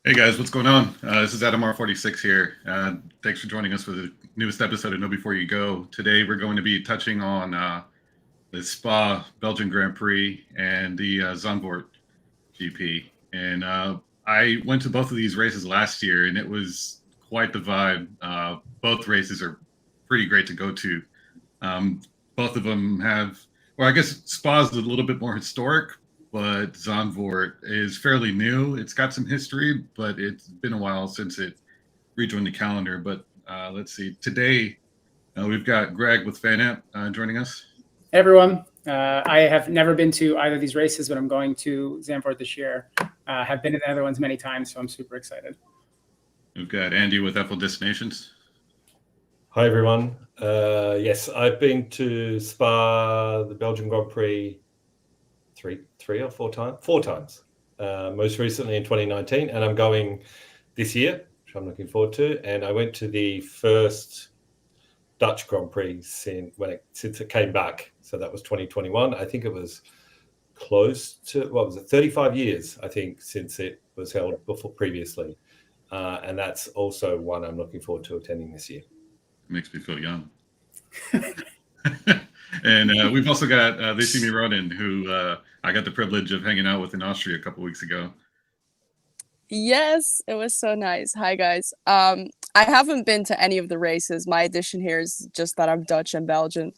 Hey guys, what's going on? This is Adam R46 here. Thanks for joining us for the newest episode of Know Before You Go. Today we're going to be touching on the Spa Belgian Grand Prix and the Zandvoort GP. And I went to both of these races last year, and it was quite the vibe. Both races are pretty great to go to. Both of them have, I guess Spa is a little bit more historic, but Zandvoort is fairly new. It's got some history, but it's been a while since it rejoined the calendar. But let's see. Today, we've got Greg with FanAmp joining us. Hey everyone. I have never been to either of these races, but I'm going to Zandvoort this year. Have been to the other ones many times, so I'm super excited. We've got Andy with F1 Destinations. Hi everyone. Yes, I've been to Spa, the Belgian Grand Prix, three or four times. Most recently in 2019, and I'm going this year, which I'm looking forward to. And I went to the first Dutch Grand Prix since it came back. So that was 2021. I think it was close to 35 years, I think, since it was held previously. And that's also one I'm looking forward to attending this year. Makes me feel young. And we've also got They See Me Running, who I got the privilege of hanging out with in Austria a couple weeks ago. Yes, it was so nice. Hi, guys. I haven't been to any of the races. My addition here is just that I'm Dutch and Belgian.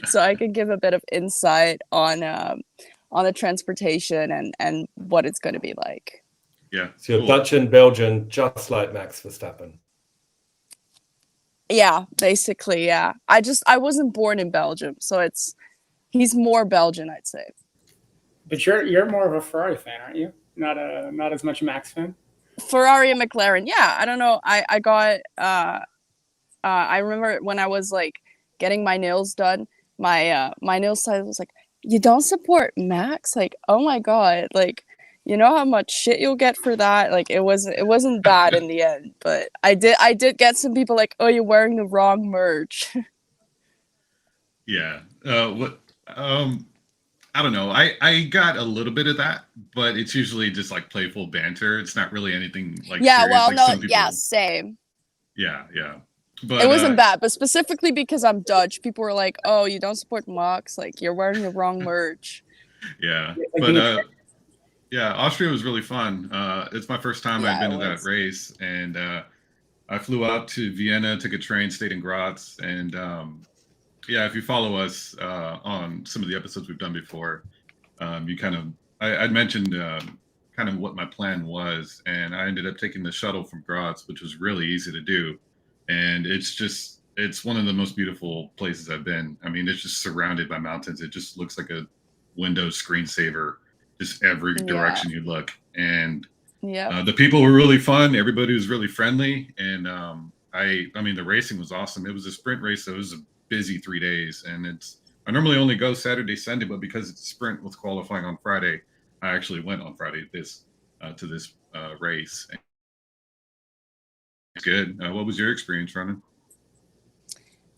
So I can give a bit of insight on the transportation and what it's going to be like. Yeah. So you're Dutch and Belgian, just like Max Verstappen. Yeah, basically, yeah. I wasn't born in Belgium, so he's more Belgian, I'd say. But you're more of a Ferrari fan, aren't you? Not as much a Max fan. Ferrari and McLaren, yeah. I don't know. I got I remember when I was like getting my nails done, my nail stylist was like, "You don't support Max?" Like, oh my god, like, you know how much shit you'll get for that? Like, it wasn't bad in the end, but I did get some people like, "Oh, you're wearing the wrong merch." Yeah. I don't know. I got a little bit of that, but it's usually just like playful banter. It's not really anything like yeah. serious. Well, like no, some people... yeah, same. Yeah. But it wasn't bad, but specifically because I'm Dutch, people were like, "Oh, you don't support Max? Like, you're wearing the wrong merch." Yeah, but yeah, Austria was really fun. It's my first time I've been to that race, and I flew out to Vienna, took a train, stayed in Graz, and yeah, if you follow us on some of the episodes we've done before, you I'd mentioned kind of what my plan was, and I ended up taking the shuttle from Graz, which was really easy to do, and it's one of the most beautiful places I've been. I mean, it's just surrounded by mountains. It just looks like a Windows screensaver. Just every direction you look, and the people were really fun. Everybody was really friendly, and I mean the racing was awesome. It was a sprint race, so it was a busy 3 days, and I normally only go Saturday, Sunday, but because it's a sprint with qualifying on Friday, I actually went on Friday to this race. It's good. What was your experience running?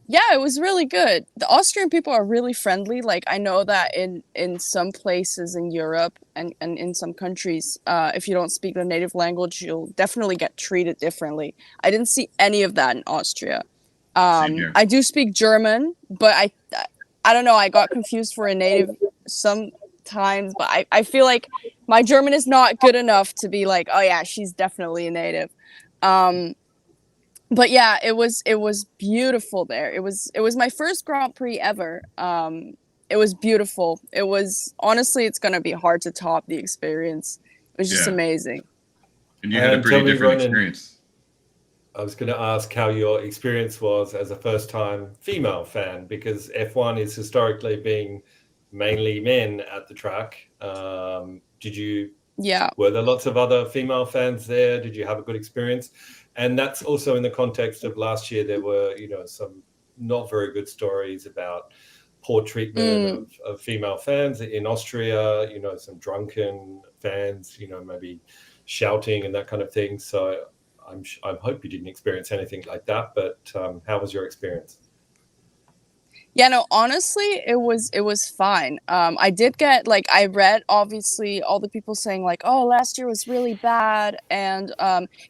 Yeah, it was really good. The Austrian people are really friendly. Like, I know that in some places in Europe and in some countries, if you don't speak the native language, you'll definitely get treated differently. I didn't see any of that in Austria. I do speak German, but I don't know. I got confused for a native sometimes, but I feel like my German is not good enough to be like, oh yeah, she's definitely a native. But yeah, it was beautiful there. It was my first Grand Prix ever. It was beautiful. It was, honestly, it's gonna be hard to top the experience. It was just amazing. And you had a pretty different experience. I was going to ask how your experience was as a first-time female fan, because F1 is historically being mainly men at the track. Did you? Yeah. Were there lots of other female fans there? Did you have a good experience? And that's also in the context of last year. There were, some not very good stories about poor treatment of female fans in Austria. Some drunken fans. Maybe shouting and that kind of thing. So I hope you didn't experience anything like that. But how was your experience? Yeah, no, honestly, it was fine. I did get like I read obviously all the people saying like, "Oh, last year was really bad," and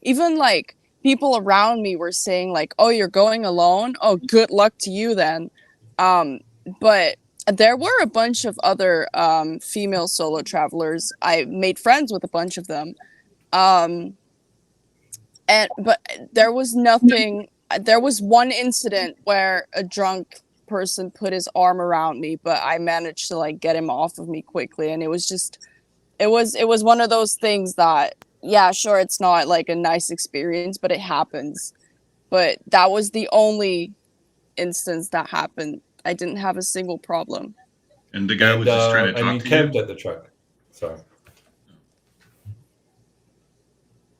even like people around me were saying like, "Oh, you're going alone? Oh, good luck to you then." Um, but there were a bunch of other female solo travelers. I made friends with a bunch of them. Um, and but there was nothing. There was one incident where a drunk person put his arm around me, but I managed to like get him off of me quickly, and it was one of those things that, yeah, sure, it's not like a nice experience, but it happens. But that was the only instance that happened. I didn't have a single problem. And the guy was just trying to and talk you to camped you. at the track. Sorry.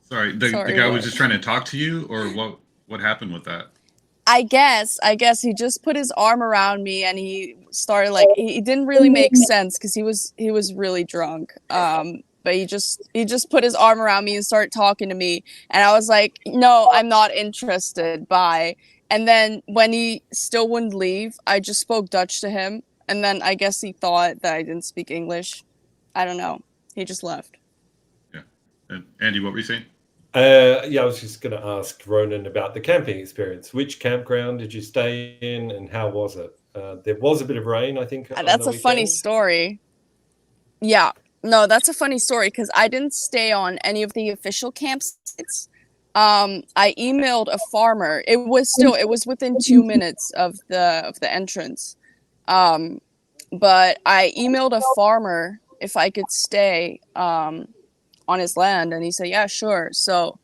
Sorry, the Sorry, guy was what? just trying to talk to you, or what happened with that? I guess he just put his arm around me and he started like he didn't really make sense because he was really drunk. But he just put his arm around me and started talking to me, and I was like, no, I'm not interested. Bye. And then when he still wouldn't leave, I just spoke Dutch to him, and then I guess he thought that I didn't speak English. I don't know. He just left. Yeah. And Andy, what were you saying? Yeah, I was just going to ask Ronan about the camping experience. Which campground did you stay in, and how was it? There was a bit of rain, I think, on That's the a funny weekend. story. Yeah, no, that's a funny story because I didn't stay on any of the official campsites. I emailed a farmer. It was within 2 minutes of the entrance. But I emailed a farmer if I could stay on his land, and he said, yeah, sure. So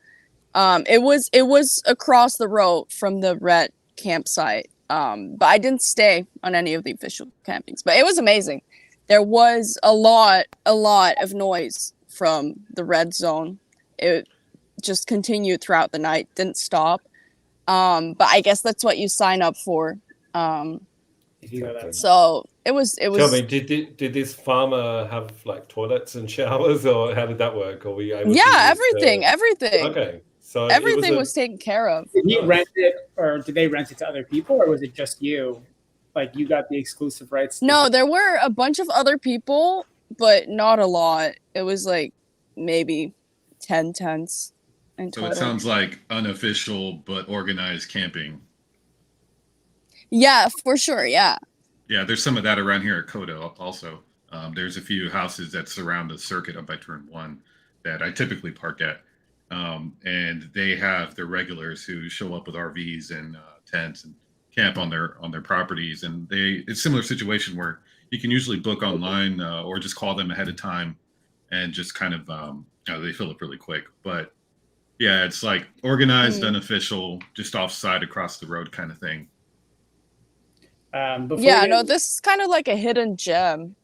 it was across the road from the red campsite. But I didn't stay on any of the official campings. But it was amazing. There was a lot of noise from the red zone. It just continued throughout the night, didn't stop. But I guess that's what you sign up for. If you go that. So it was. Tell me, did this farmer have like toilets and showers, or how did that work? Or were you able to Yeah, use, everything. Okay, so Everything was taken care of. Did he Nice. rent it, or did they rent it to other people, or was it just you? Like you got the exclusive rights? No, there were a bunch of other people, but not a lot. It was like maybe 10 tents in So total. it sounds like unofficial but organized camping. Yeah, for sure. Yeah. Yeah, there's some of that around here at Coda also. There's a few houses that surround the circuit up by Turn 1 that I typically park at. And they have their regulars who show up with RVs and tents and camp on their properties. And it's a similar situation where you can usually book online or just call them ahead of time and just kind of they fill up really quick. But yeah, it's like organized, unofficial, just offside across the road kind of thing. Yeah, no, this is kind of like a hidden gem.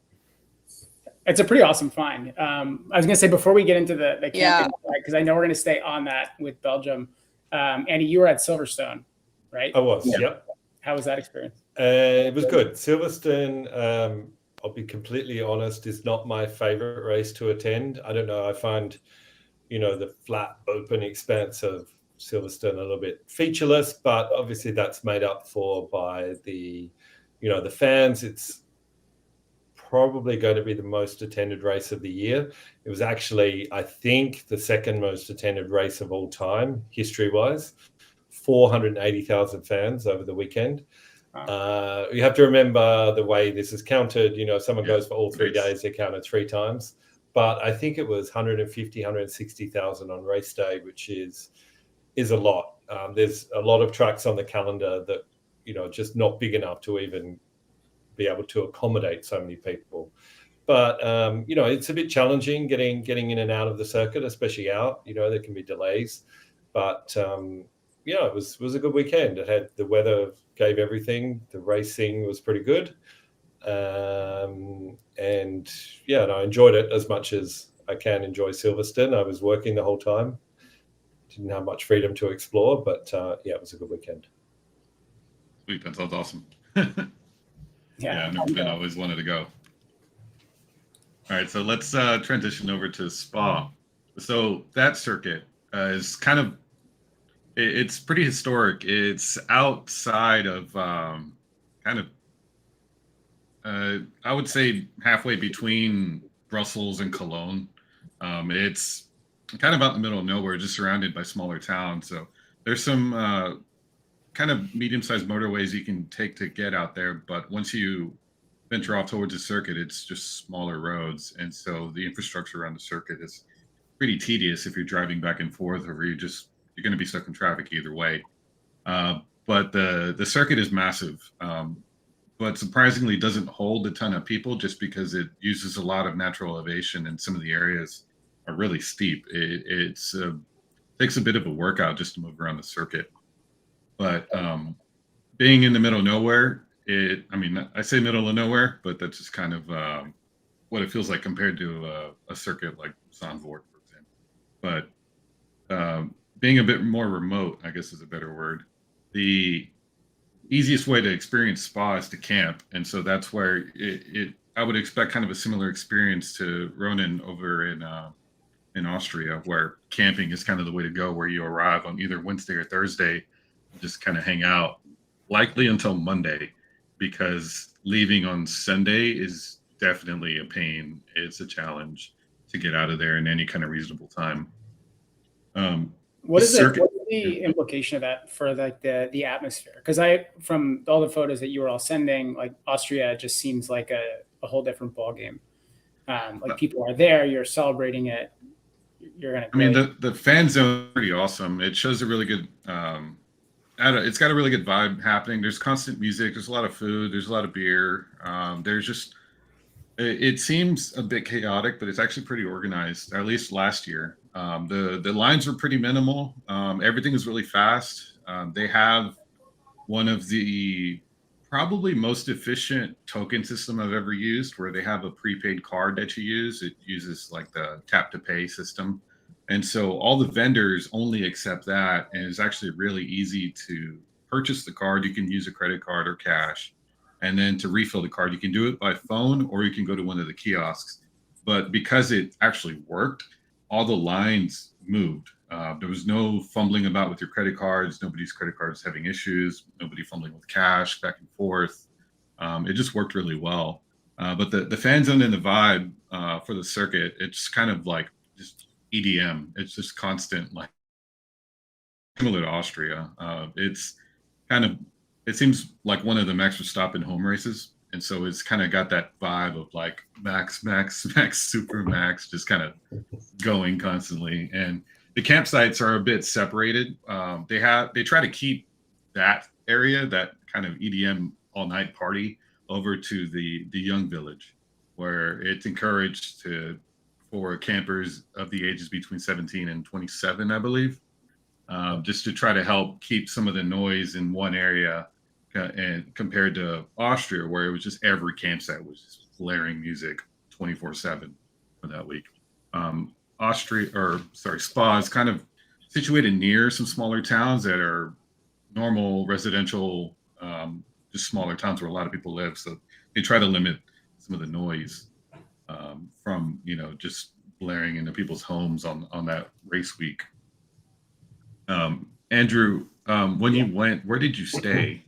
It's a pretty awesome find. I was gonna say before we get into the Yeah. camping, because I know we're gonna stay on that with Belgium. Andy, you were at Silverstone, right? I was. Yep. How was that experience? It was good. Silverstone, I'll be completely honest, is not my favorite race to attend. I don't know. I find, the flat, open expanse of Silverstone a little bit featureless, but obviously that's made up for by the fans. It's probably going to be the most attended race of the year. It was actually, I think, the second most attended race of all time, history-wise. 480,000 fans over the weekend. You have to remember the way this is counted. If someone goes for all 3 days, they're counted 3 times. But I think it was 150, 160,000 on race day, which is a lot. There's a lot of tracks on the calendar that, just not big enough to even be able to accommodate so many people. But, it's a bit challenging getting in and out of the circuit, especially out. There can be delays. But, it was a good weekend. It had the weather gave everything. The racing was pretty good. And I enjoyed it as much as I can enjoy Silverstone. I was working the whole time. Didn't have much freedom to explore, but it was a good weekend. Sweet, that sounds awesome. Yeah, I've never been. I always wanted to go. All right, so let's transition over to Spa. So that circuit is kind of, it's pretty historic. It's outside of kind of I would say halfway between Brussels and Cologne. It's kind of out in the middle of nowhere, just surrounded by smaller towns. So there's some kind of medium-sized motorways you can take to get out there. But once you venture off towards the circuit, it's just smaller roads. And so the infrastructure around the circuit is pretty tedious if you're driving back and forth, or you're going to be stuck in traffic either way. But the circuit is massive, but surprisingly doesn't hold a ton of people just because it uses a lot of natural elevation, and some of the areas are really steep. It takes a bit of a workout just to move around the circuit. But being in the middle of nowhere, I say middle of nowhere, but that's just kind of what it feels like compared to a circuit like Zandvoort, for example. But being a bit more remote, I guess is a better word. The easiest way to experience Spa is to camp, and so that's where I would expect kind of a similar experience to Ronin over in Austria, where camping is kind of the way to go, where you arrive on either Wednesday or Thursday, just kind of hang out, likely until Monday, because leaving on Sunday is definitely a pain. It's a challenge to get out of there in any kind of reasonable time. What's the implication of that for like the atmosphere? Because from all the photos that you were all sending, like Austria just seems like a whole different ballgame. Like people are there, you're celebrating it. The fan zone is pretty awesome. It shows a really good. It's got a really good vibe happening. There's constant music. There's a lot of food. There's a lot of beer. It seems a bit chaotic, but it's actually pretty organized. At least last year, the lines were pretty minimal. Everything is really fast. They have one of the probably most efficient token system I've ever used, where they have a prepaid card that you use. It uses like the tap to pay system. And so all the vendors only accept that, and it's actually really easy to purchase the card. You can use a credit card or cash. And then to refill the card, you can do it by phone, or you can go to one of the kiosks. But because it actually worked, all the lines moved. There was no fumbling about with your credit cards. Nobody's credit cards having issues. Nobody fumbling with cash back and forth. It just worked really well. But the fan zone and the vibe for the circuit, it's kind of like just EDM. It's just constant, like similar to Austria. It seems like one of the Max Verstappen home races. And so it's kind of got that vibe of like max, super max, just kind of going constantly. And the campsites are a bit separated. They try to keep that area, that kind of EDM all night party, over to the young village, where it's encouraged for campers of the ages between 17 and 27, I believe, just to try to help keep some of the noise in one area. And compared to Austria, where it was just every campsite was just blaring music 24/7 for that week. Spa is kind of situated near some smaller towns that are normal residential, just smaller towns where a lot of people live. So they try to limit some of the noise from just blaring into people's homes on that race week. Andrew, when you went, where did you stay?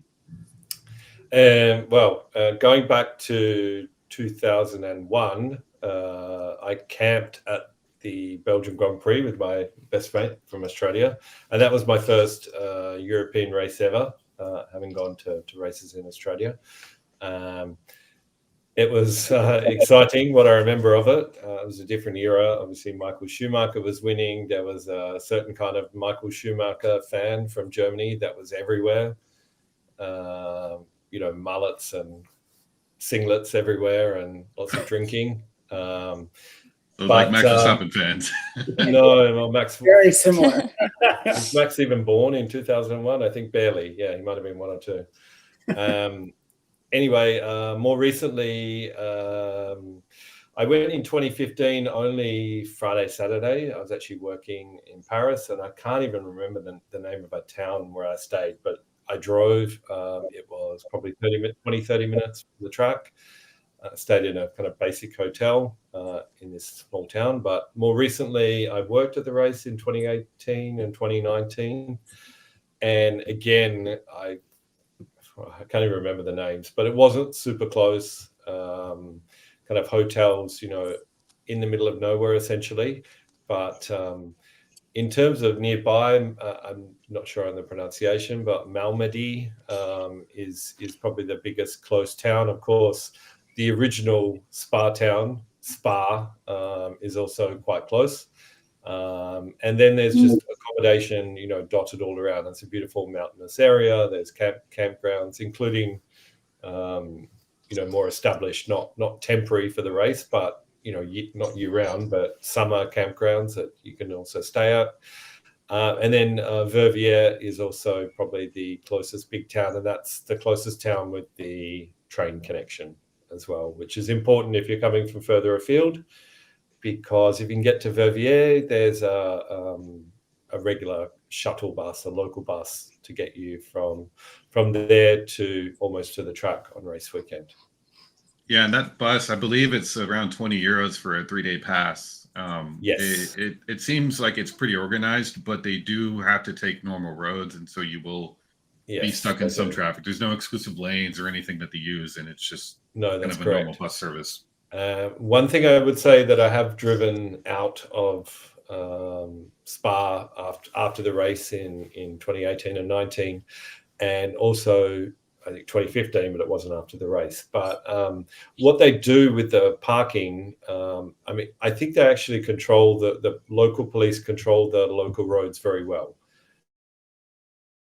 Going back to 2001, I camped at the Belgian Grand Prix with my best mate from Australia, and that was my first European race ever, having gone to races in Australia. It was exciting. What I remember of it, it was a different era. Obviously, Michael Schumacher was winning. There was a certain kind of Michael Schumacher fan from Germany that was everywhere. Mullets and singlets everywhere, and lots of drinking. Like Max Verstappen fans. No, Max. Very similar. Was Max even born in 2001? I think barely. Yeah, he might have been 1 or 2. Anyway, more recently, I went in 2015 only Friday, Saturday. I was actually working in Paris, and I can't even remember the name of a town where I stayed, but I drove. It was probably 30 minutes from the track. Stayed in a kind of basic hotel in this small town. But more recently, I worked at the race in 2018 and 2019. And again, I can't even remember the names, but it wasn't super close. kind of hotels, in the middle of nowhere essentially. But in terms of nearby, I'm not sure on the pronunciation, but Malmedy is probably the biggest close town. Of course, the original Spa town, Spa, is also quite close. And then there's just accommodation, dotted all around. It's a beautiful mountainous area. There's campgrounds, including, more established, not temporary for the race, but not year round, but summer campgrounds that you can also stay at. And then Verviers is also probably the closest big town, and that's the closest town with the train connection as well, which is important if you're coming from further afield, because if you can get to Verviers, there's a regular shuttle bus, a local bus, to get you from there to almost to the track on race weekend. Yeah, and that bus, I believe it's around 20 euros for a 3-day pass. Yes. It seems like it's pretty organized, but they do have to take normal roads, and so you will be stuck in some traffic. There's no exclusive lanes or anything that they use, and it's just kind of a normal bus service. One thing I would say that I have driven out of Spa after the race in 2018 and 19, and also I think 2015, but it wasn't after the race. But what they do with the parking, I think they actually control the local police control the local roads very well.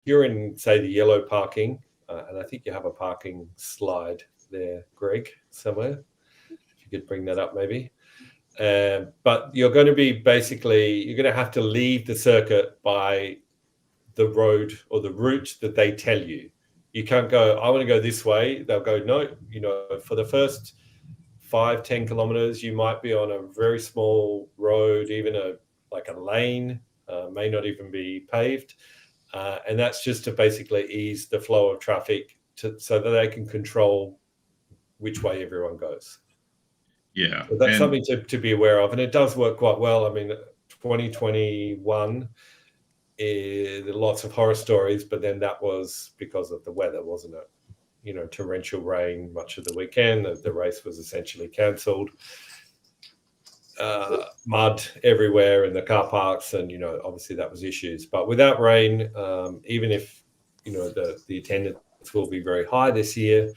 You're in, say, the yellow parking, and I think you have a parking slide there, Greg, somewhere. If you could bring that up, maybe. But you're going to be you're going to have to leave the circuit by the road or the route that they tell you. You can't go, I want to go this way. They'll go, no, for the first 5-10 kilometers, you might be on a very small road, even a lane, may not even be paved. And that's just to basically ease the flow of traffic so that they can control which way everyone goes. Yeah. So that's something to be aware of. And it does work quite well. 2021, lots of horror stories, but then that was because of the weather, wasn't it? Torrential rain much of the weekend. The race was essentially cancelled. Mud everywhere in the car parks, and obviously that was issues. But without rain, even if the attendance will be very high this year,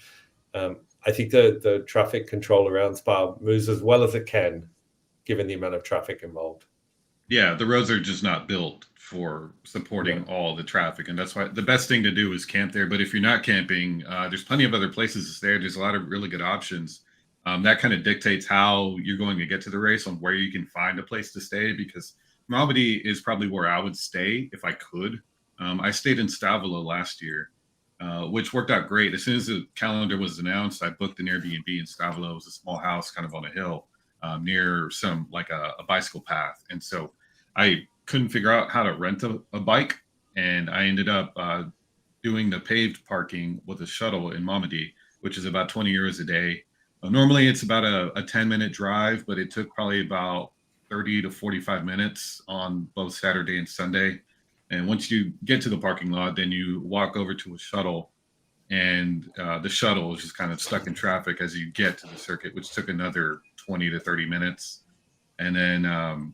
I think the traffic control around Spa moves as well as it can, given the amount of traffic involved. Yeah, the roads are just not built for supporting all the traffic, and that's why the best thing to do is camp there. But if you're not camping, there's plenty of other places to stay. There's a lot of really good options. That kind of dictates how you're going to get to the race, on where you can find a place to stay, because Malmedy is probably where I would stay if I could. I stayed in Stavelo last year, which worked out great. As soon as the calendar was announced, I booked an Airbnb in Stavelo. It was a small house kind of on a hill near some a bicycle path. And so I couldn't figure out how to rent a bike, and I ended up doing the paved parking with a shuttle in Malmedy, which is about 20 euros a day. Normally it's about a 10-minute drive, but it took probably about 30 to 45 minutes on both Saturday and Sunday. And once you get to the parking lot, then you walk over to a shuttle, and the shuttle is just kind of stuck in traffic as you get to the circuit, which took another 20 to 30 minutes. And then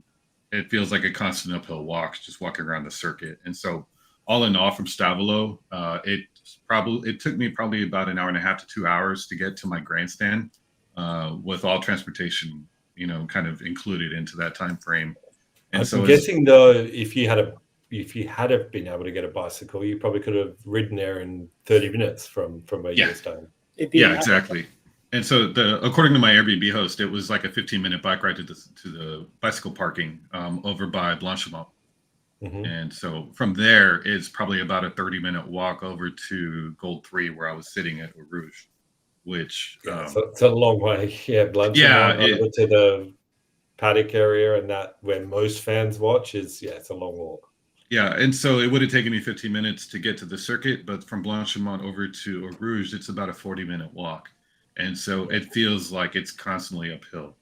it feels like a constant uphill walk, just walking around the circuit. And so all in all, from Stavelo, it took me probably about an hour and a half to 2 hours to get to my grandstand, with all transportation, kind of included into that time frame. And I'm guessing though, if you had been able to get a bicycle, you probably could have ridden there in 30 minutes from where you were staying. Yeah, exactly. And so according to my Airbnb host, it was like a 15-minute bike ride to the bicycle parking over by Blanchimont. Mm-hmm. And so from there, it's probably about a 30-minute walk over to Gold 3, where I was sitting at Rouge, which... so it's a long way. Yeah, Blanchimont over to the paddock area, and that where most fans watch it's a long walk. Yeah, and so it would have taken me 15 minutes to get to the circuit, but from Blanchimont over to Rouge, it's about a 40-minute walk. And so it feels like it's constantly uphill.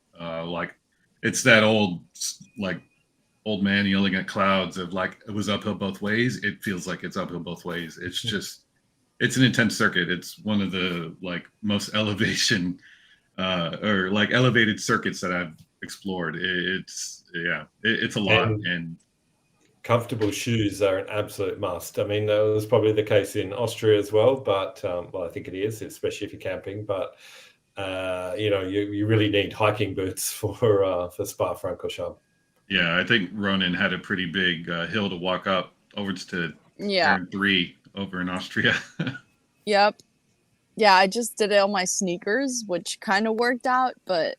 It's that old man yelling at clouds of it was uphill both ways. It feels like it's uphill both ways. It's just, it's an intense circuit. It's one of the most elevation or like elevated circuits that I've explored. It's a lot. And comfortable shoes are an absolute must. I mean, that was probably the case in Austria as well, but well, I think it is, especially if you're camping. But you really need hiking boots for Spa-Francorchamps. Yeah, I think Ronan had a pretty big hill to walk up over to turn 3 over in Austria. Yep. Yeah, I just did it on my sneakers, which kind of worked out, but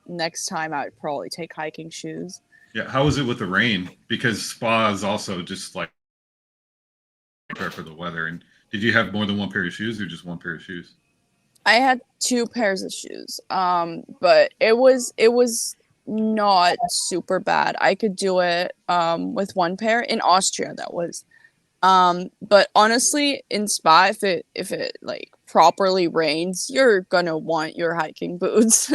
next time I would probably take hiking shoes. Yeah, how was it with the rain? Because Spa is also just like prepare for the weather. And did you have more than one pair of shoes or just one pair of shoes? I had 2 pairs of shoes, but it was not super bad. I could do it with 1 pair in Austria. That was, but honestly, in Spa, if it like properly rains, you're gonna want your hiking boots.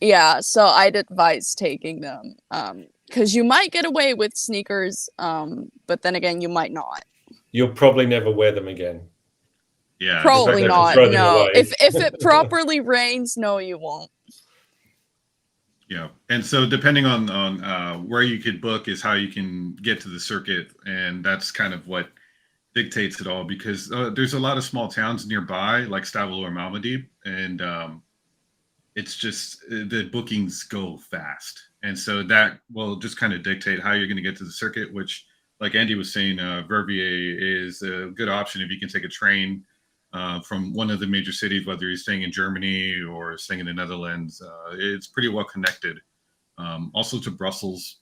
Yeah, so I'd advise taking them because you might get away with sneakers, but then again, you might not. You'll probably never wear them again. Yeah, probably not. No, if it properly rains, no, you won't. Yeah, and so depending on where you could book is how you can get to the circuit, and that's kind of what dictates it all. Because there's a lot of small towns nearby, like Stavola or Malmedy, and it's just the bookings go fast, and so that will just kind of dictate how you're going to get to the circuit. Which, like Andy was saying, Verviers is a good option if you can take a train from one of the major cities, whether you're staying in Germany or staying in the Netherlands. It's pretty well connected. Also to Brussels,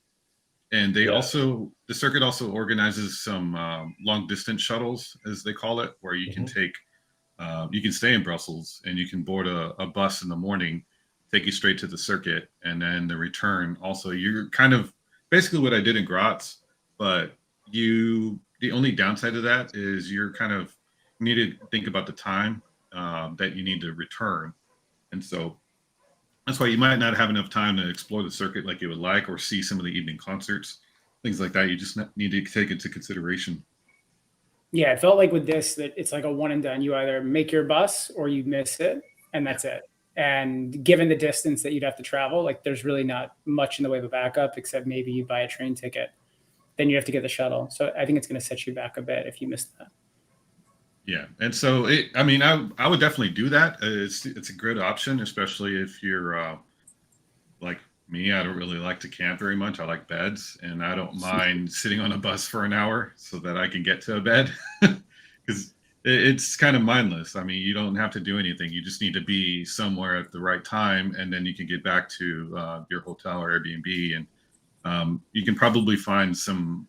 and the circuit also organizes some long distance shuttles, as they call it, where you can take. You can stay in Brussels and you can board a bus in the morning, take you straight to the circuit, and then the return. Also, you're kind of basically what I did in Graz, but the only downside of that is you're kind of need to think about the time that you need to return, and so that's why you might not have enough time to explore the circuit like you would like, or see some of the evening concerts, things like that. You just need to take into consideration. Yeah, it felt like with this that it's like a one and done. You either make your bus or you miss it, and that's it. And given the distance that you'd have to travel, like there's really not much in the way of a backup, except maybe you buy a train ticket. Then you have to get the shuttle. So I think it's going to set you back a bit if you miss that. Yeah, and so I would definitely do that. It's a good option, especially if you're like me. I don't really like to camp very much. I like beds, and I don't mind sitting on a bus for an hour so that I can get to a bed, because it's kind of mindless. I mean, you don't have to do anything. You just need to be somewhere at the right time, and then you can get back to your hotel or Airbnb, and you can probably find some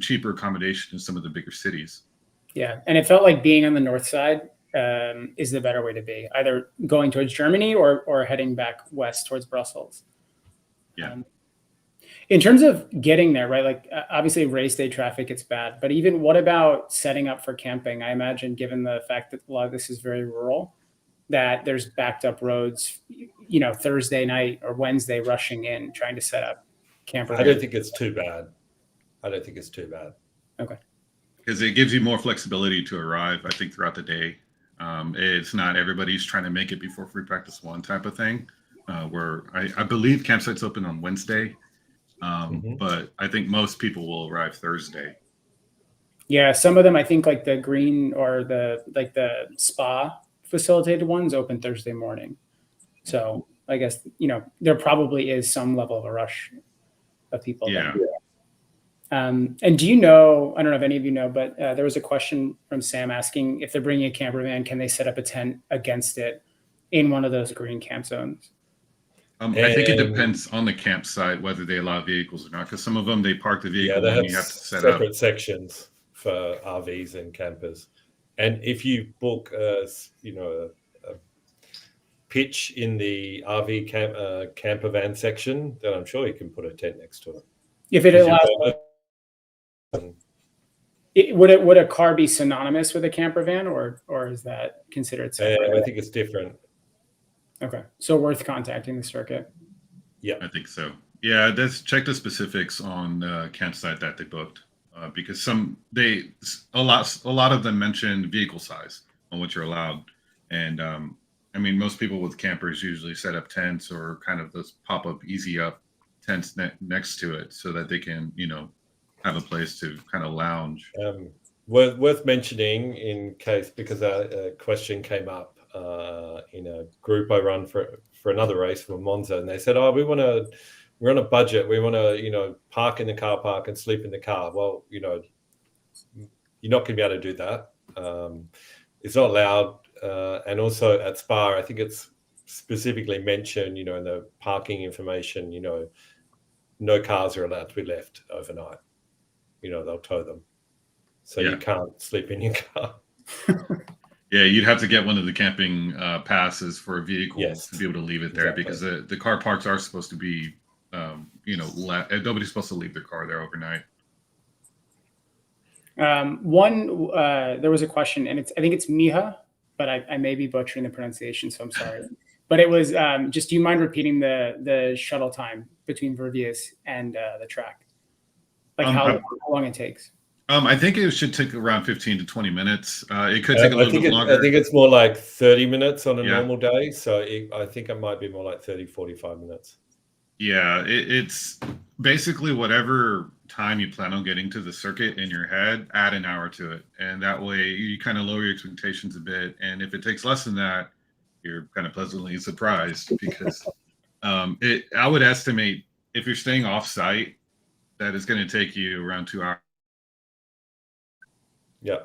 cheaper accommodation in some of the bigger cities. Yeah, and it felt like being on the north side is the better way to be, either going towards Germany or heading back west towards Brussels. Yeah. In terms of getting there, right? Like obviously race day traffic, it's bad, but even what about setting up for camping? I imagine, given the fact that a lot of this is very rural, that there's backed up roads, Thursday night or Wednesday rushing in, trying to set up camper. I don't think it's too bad. Okay. Because it gives you more flexibility to arrive, I think, throughout the day. It's not everybody's trying to make it before free practice 1 type of thing, where I believe campsites open on Wednesday, but I think most people will arrive Thursday. Yeah, some of them, I think, like the green or the spa facilitated ones open Thursday morning. So I guess, there probably is some level of a rush of people. Yeah. And do you know, I don't know if any of you know, but there was a question from Sam asking if they're bringing a camper van, can they set up a tent against it in one of those green camp zones? I think it depends on the campsite whether they allow vehicles or not, because some of them, they park the vehicle and you have to set up separate sections for RVs and campers. And if you book a pitch in the RV camper van section, then I'm sure you can put a tent next to it. If it allows, would a car be synonymous with a camper van, or is that considered separate? I think it's different. Okay, so worth contacting the circuit. Yeah, I think so. Yeah, check the specifics on the campsite that they booked, because a lot of them mention vehicle size on what you're allowed, and I mean, most people with campers usually set up tents or kind of those pop-up easy up tents next to it so that they can, have a place to kind of lounge. Worth mentioning in case, because a question came up in a group I run for another race for Monza, and they said, "Oh, we're on a budget. We want to, park in the car park and sleep in the car." Well, you're not going to be able to do that. It's not allowed. And also at Spa, I think it's specifically mentioned, in the parking information, no cars are allowed to be left overnight. They'll tow them. So you can't sleep in your car. Yeah, you'd have to get one of the camping passes for a vehicle to be able to leave it there, because the car parks are supposed to be, nobody's supposed to leave their car there overnight. There was a question, and I think it's Miha, but I may be butchering the pronunciation, so I'm sorry. But it was just, do you mind repeating the shuttle time between Verviers and the track? Like how long it takes? I think it should take around 15 to 20 minutes. It could take a little bit longer. I think it's more like 30 minutes on a normal day. So I think it might be more like 30, 45 minutes. Yeah, it's basically whatever time you plan on getting to the circuit in your head, add an hour to it. And that way you kind of lower your expectations a bit. And if it takes less than that, you're kind of pleasantly surprised, because I would estimate, if you're staying off site, that it's going to take you around 2 hours. Yeah.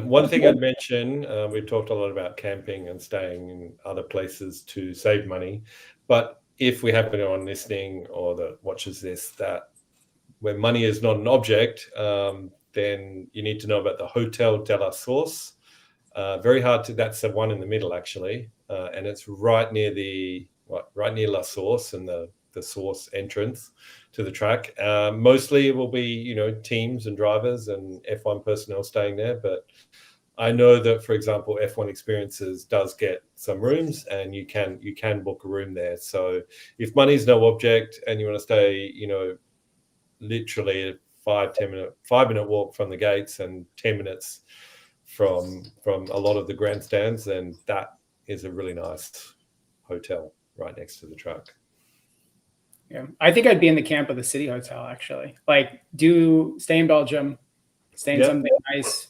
One thing I'd mention, we talked a lot about camping and staying in other places to save money. But if we have anyone listening or that watches this, that when money is not an object, then you need to know about the Hotel de la Source. Very hard to, that's the one in the middle actually. And it's right near La Source and the Source entrance to the track. Mostly it will be, teams and drivers and F1 personnel staying there. But I know that, for example, F1 Experiences does get some rooms, and you can book a room there. So if money is no object and you want to stay, literally a 5-minute walk from the gates and 10 minutes from a lot of the grandstands, then that is a really nice hotel right next to the track. Yeah, I think I'd be in the camp of the City Hotel, actually. Like, stay in Belgium, stay in something nice,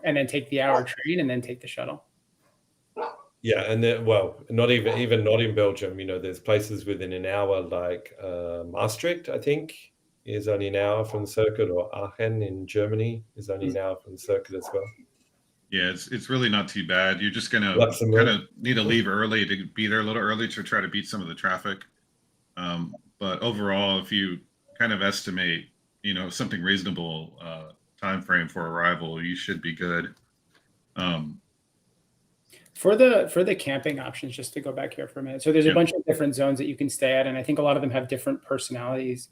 and then take the hour train and then take the shuttle. Yeah, and then, not even not in Belgium. There's places within an hour, like Maastricht, I think, is only an hour from the circuit, or Aachen in Germany is only an hour from the circuit as well. Yeah, it's really not too bad. You're just gonna kind of need to leave early to be there a little early to try to beat some of the traffic. But overall, if you kind of estimate, something reasonable time frame for arrival, you should be good. For the camping options, just to go back here for a minute. So there's a bunch of different zones that you can stay at, and I think a lot of them have different personalities.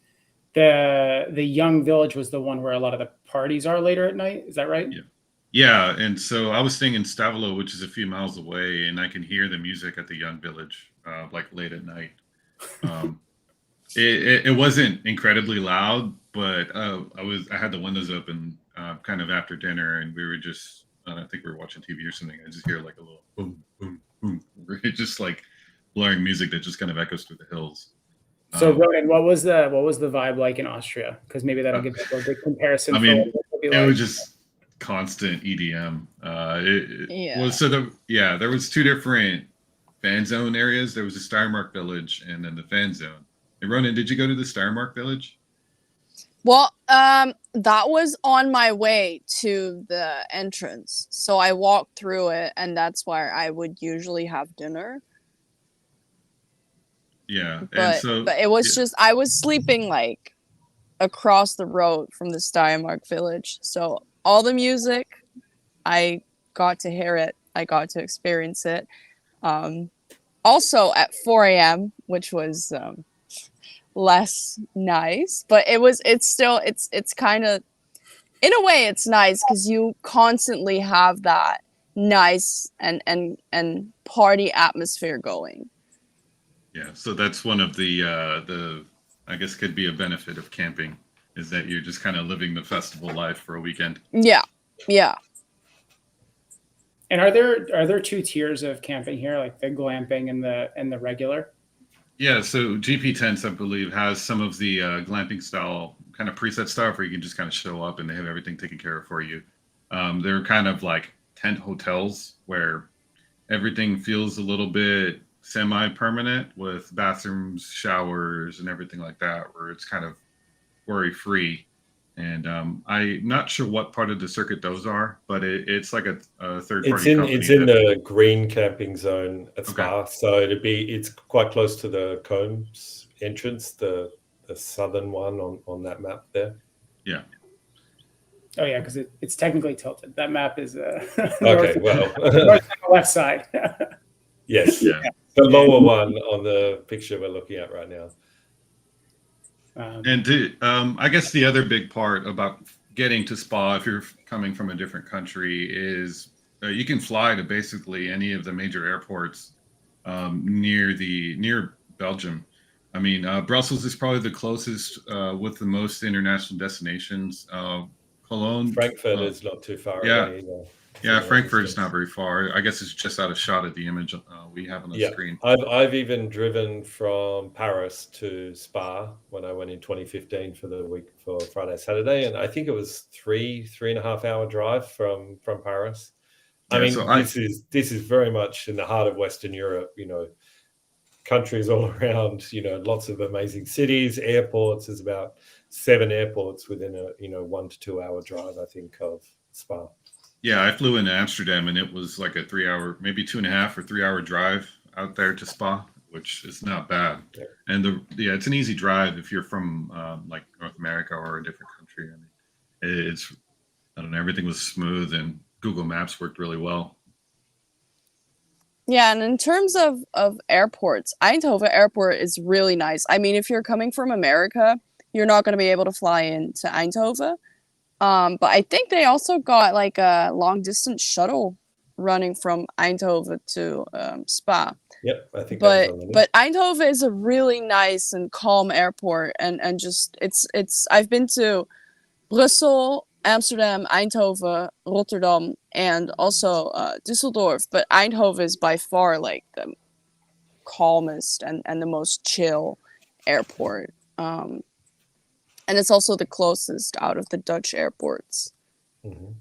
The Young Village was the one where a lot of the parties are later at night. Is that right? Yeah. And so I was staying in Stavelo, which is a few miles away, and I can hear the music at the Young Village, like late at night. It wasn't incredibly loud, but I had the windows open kind of after dinner, and we were just I think we were watching TV or something. I just hear like a little boom, boom, boom. It's just like blaring music that just kind of echoes through the hills. So, Ronan, what was the vibe like in Austria? Because maybe that'll give people a good comparison. I mean, it was just constant EDM. There was two different fan zone areas. There was the Steiermark Village and then the fan zone. And Ronan, did you go to the Steiermark Village? Well, that was on my way to the entrance. So I walked through it, and that's where I would usually have dinner. Yeah. But it was just, I was sleeping like across the road from the Steiermark Village. So all the music, I got to hear it. I got to experience it. Also at 4 a.m., which was less nice, but it's kind of, in a way it's nice because you constantly have that nice and party atmosphere going. Yeah, so that's one of the I guess could be a benefit of camping, is that you're just kind of living the festival life for a weekend. Yeah. And are there two tiers of camping here, like the glamping and the regular? Yeah, so GP tents, I believe, has some of the glamping style kind of preset stuff where you can just kind of show up and they have everything taken care of for you. They're kind of like tent hotels where everything feels a little bit semi-permanent with bathrooms, showers, and everything like that, where it's kind of worry-free. And I'm not sure what part of the circuit those are, but it's like a third-party company. It's in the green camping zone at Spa, Okay. so it's quite close to the Combs entrance, the southern one on that map there. Yeah. Oh yeah, because it's technically tilted. That map is Okay, well, north and the left side. yes, Yeah. the lower one on the picture we're looking at right now. And I guess the other big part about getting to Spa, if you're coming from a different country, is you can fly to basically any of the major airports near Belgium. I mean, Brussels is probably the closest with the most international destinations. Cologne, Frankfurt is not too far away either. Yeah, Frankfurt is not very far. I guess it's just out of shot at the image we have on the screen. I've even driven from Paris to Spa when I went in 2015 for the week for Friday, Saturday, and I think it was 3.5 hour drive from Paris. I mean, this is very much in the heart of Western Europe. You know, countries all around. You know, lots of amazing cities, airports. There's about 7 airports within a 1 to 2 hour drive, I think, of Spa. Yeah, I flew into Amsterdam and it was like a 3 hour, maybe 2.5 or 3 hour drive out there to Spa, which is not bad. Yeah. And it's an easy drive if you're from like North America or a different country. I mean, I don't know, everything was smooth and Google Maps worked really well. Yeah, and in terms of airports, Eindhoven Airport is really nice. I mean, if you're coming from America, you're not going to be able to fly into Eindhoven. But I think they also got like a long distance shuttle running from Eindhoven to Spa. Yep, I think. But Eindhoven is a really nice and calm airport, and just it's I've been to Brussels, Amsterdam, Eindhoven, Rotterdam, and also Düsseldorf. But Eindhoven is by far like the calmest and the most chill airport. And it's also the closest out of the Dutch airports. Mm-hmm.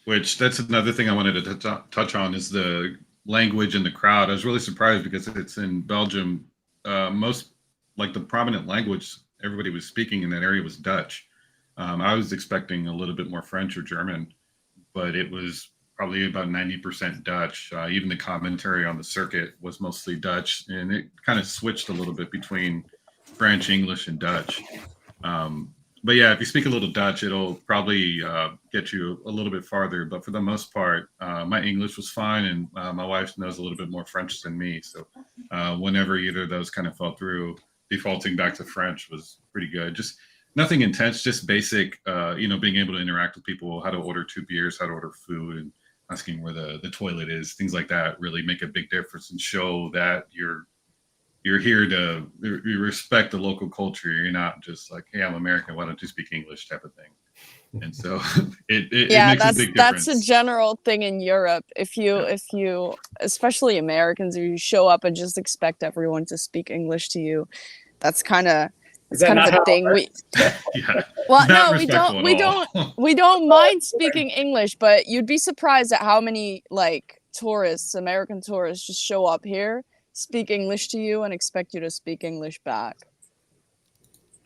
Which that's another thing I wanted to touch on is the language and the crowd. I was really surprised because it's in Belgium. Most like the prominent language everybody was speaking in that area was Dutch. I was expecting a little bit more French or German, but it was probably about 90% Dutch. Even the commentary on the circuit was mostly Dutch, and it kind of switched a little bit between French, English, and Dutch. But yeah, if you speak a little Dutch, it'll probably get you a little bit farther. But for the most part, my English was fine, and my wife knows a little bit more French than me. So whenever either of those kind of fell through, defaulting back to French was pretty good. Just nothing intense, just basic, being able to interact with people, how to order 2 beers, how to order food, and asking where the toilet is, things like that really make a big difference and show that you're here to you respect the local culture. You're not just like, hey, I'm American, why don't you speak English type of thing. And so it makes a big difference. That's a general thing in Europe. If you especially Americans, if you show up and just expect everyone to speak English to you, that's kind of a thing. Well, no, we don't mind speaking English, but you'd be surprised at how many like American tourists just show up here, speak English to you, and expect you to speak English back.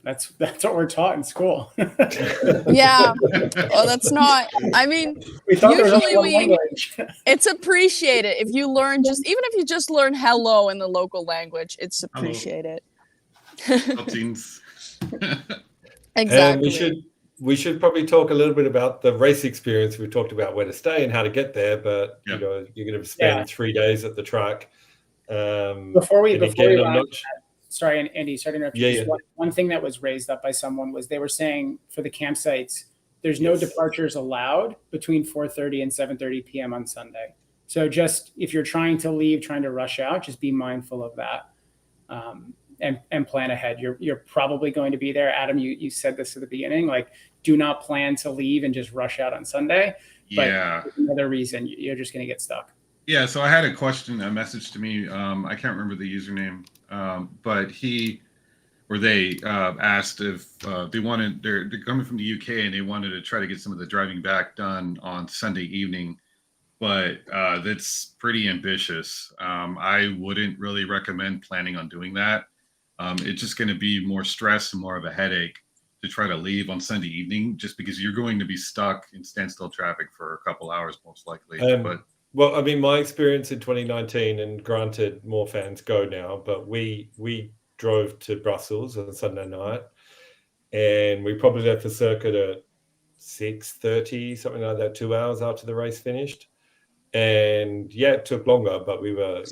That's what we're taught in school. Yeah. Well, that's not. I mean, usually it's appreciated if you learn even if you just learn hello in the local language, it's appreciated. Exactly. We should probably talk a little bit about the race experience. We talked about where to stay and how to get there, but you're going to spend 3 days at the track. Before we sorry, Andy, sorry to interrupt you. One thing that was raised up by someone was they were saying for the campsites, there's no departures allowed between 4:30 and 7:30 p.m. on Sunday. So just if you're trying to leave, trying to rush out, just be mindful of that. and plan ahead. You're probably going to be there. Adam, you said this at the beginning, like, do not plan to leave and just rush out on Sunday. Yeah. But for another reason, you're just going to get stuck. Yeah. So I had a message to me. I can't remember the username, but they asked if they wanted, they're coming from the UK and they wanted to try to get some of the driving back done on Sunday evening, but that's pretty ambitious. I wouldn't really recommend planning on doing that. It's just going to be more stress and more of a headache to try to leave on Sunday evening, just because you're going to be stuck in standstill traffic for a couple hours, most likely. Well, I mean, my experience in 2019, and granted, more fans go now, but we drove to Brussels on Sunday night, and we probably left the circuit at 6:30, something like that, 2 hours after the race finished. And yeah, it took longer, but we were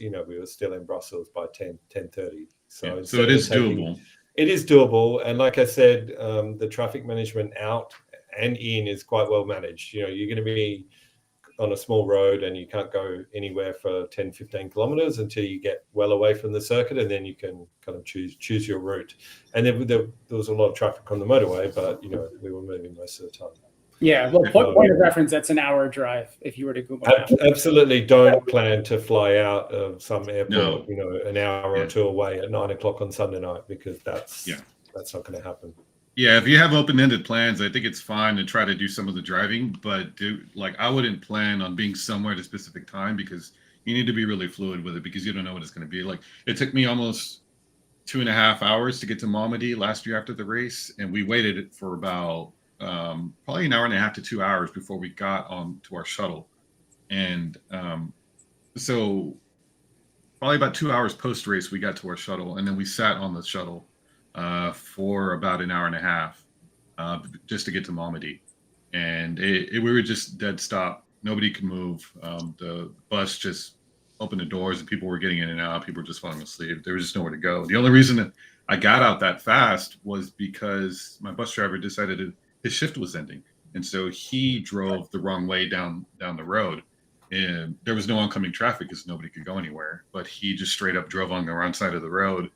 still in Brussels by 10:30. So it is doable. It is doable, and like I said, the traffic management out and in is quite well managed. You're going to be on a small road and you can't go anywhere for 10, 15 kilometers until you get well away from the circuit, and then you can kind of choose your route. And there was a lot of traffic on the motorway, but we were moving most of the time. Yeah, well, point of reference, that's an hour drive if you were to Google Maps. Absolutely don't plan to fly out of some airport, No. An hour or two away at 9 o'clock on Sunday night, because that's not going to happen. Yeah, if you have open-ended plans, I think it's fine to try to do some of the driving, but I wouldn't plan on being somewhere at a specific time, because you need to be really fluid with it, because you don't know what it's going to be. Like, it took me almost 2.5 hours to get to Malmedy last year after the race, and we waited for about probably an hour and a half to 2 hours before we got on to our shuttle. And so probably about 2 hours post-race, we got to our shuttle, and then we sat on the shuttle for about an hour and a half just to get to Malmedy. And we were just dead stop. Nobody could move. The bus just opened the doors and people were getting in and out. People were just falling asleep. There was just nowhere to go. The only reason that I got out that fast was because my bus driver decided his shift was ending. And so he drove the wrong way down the road. And there was no oncoming traffic because nobody could go anywhere. But he just straight up drove on the wrong side of the road,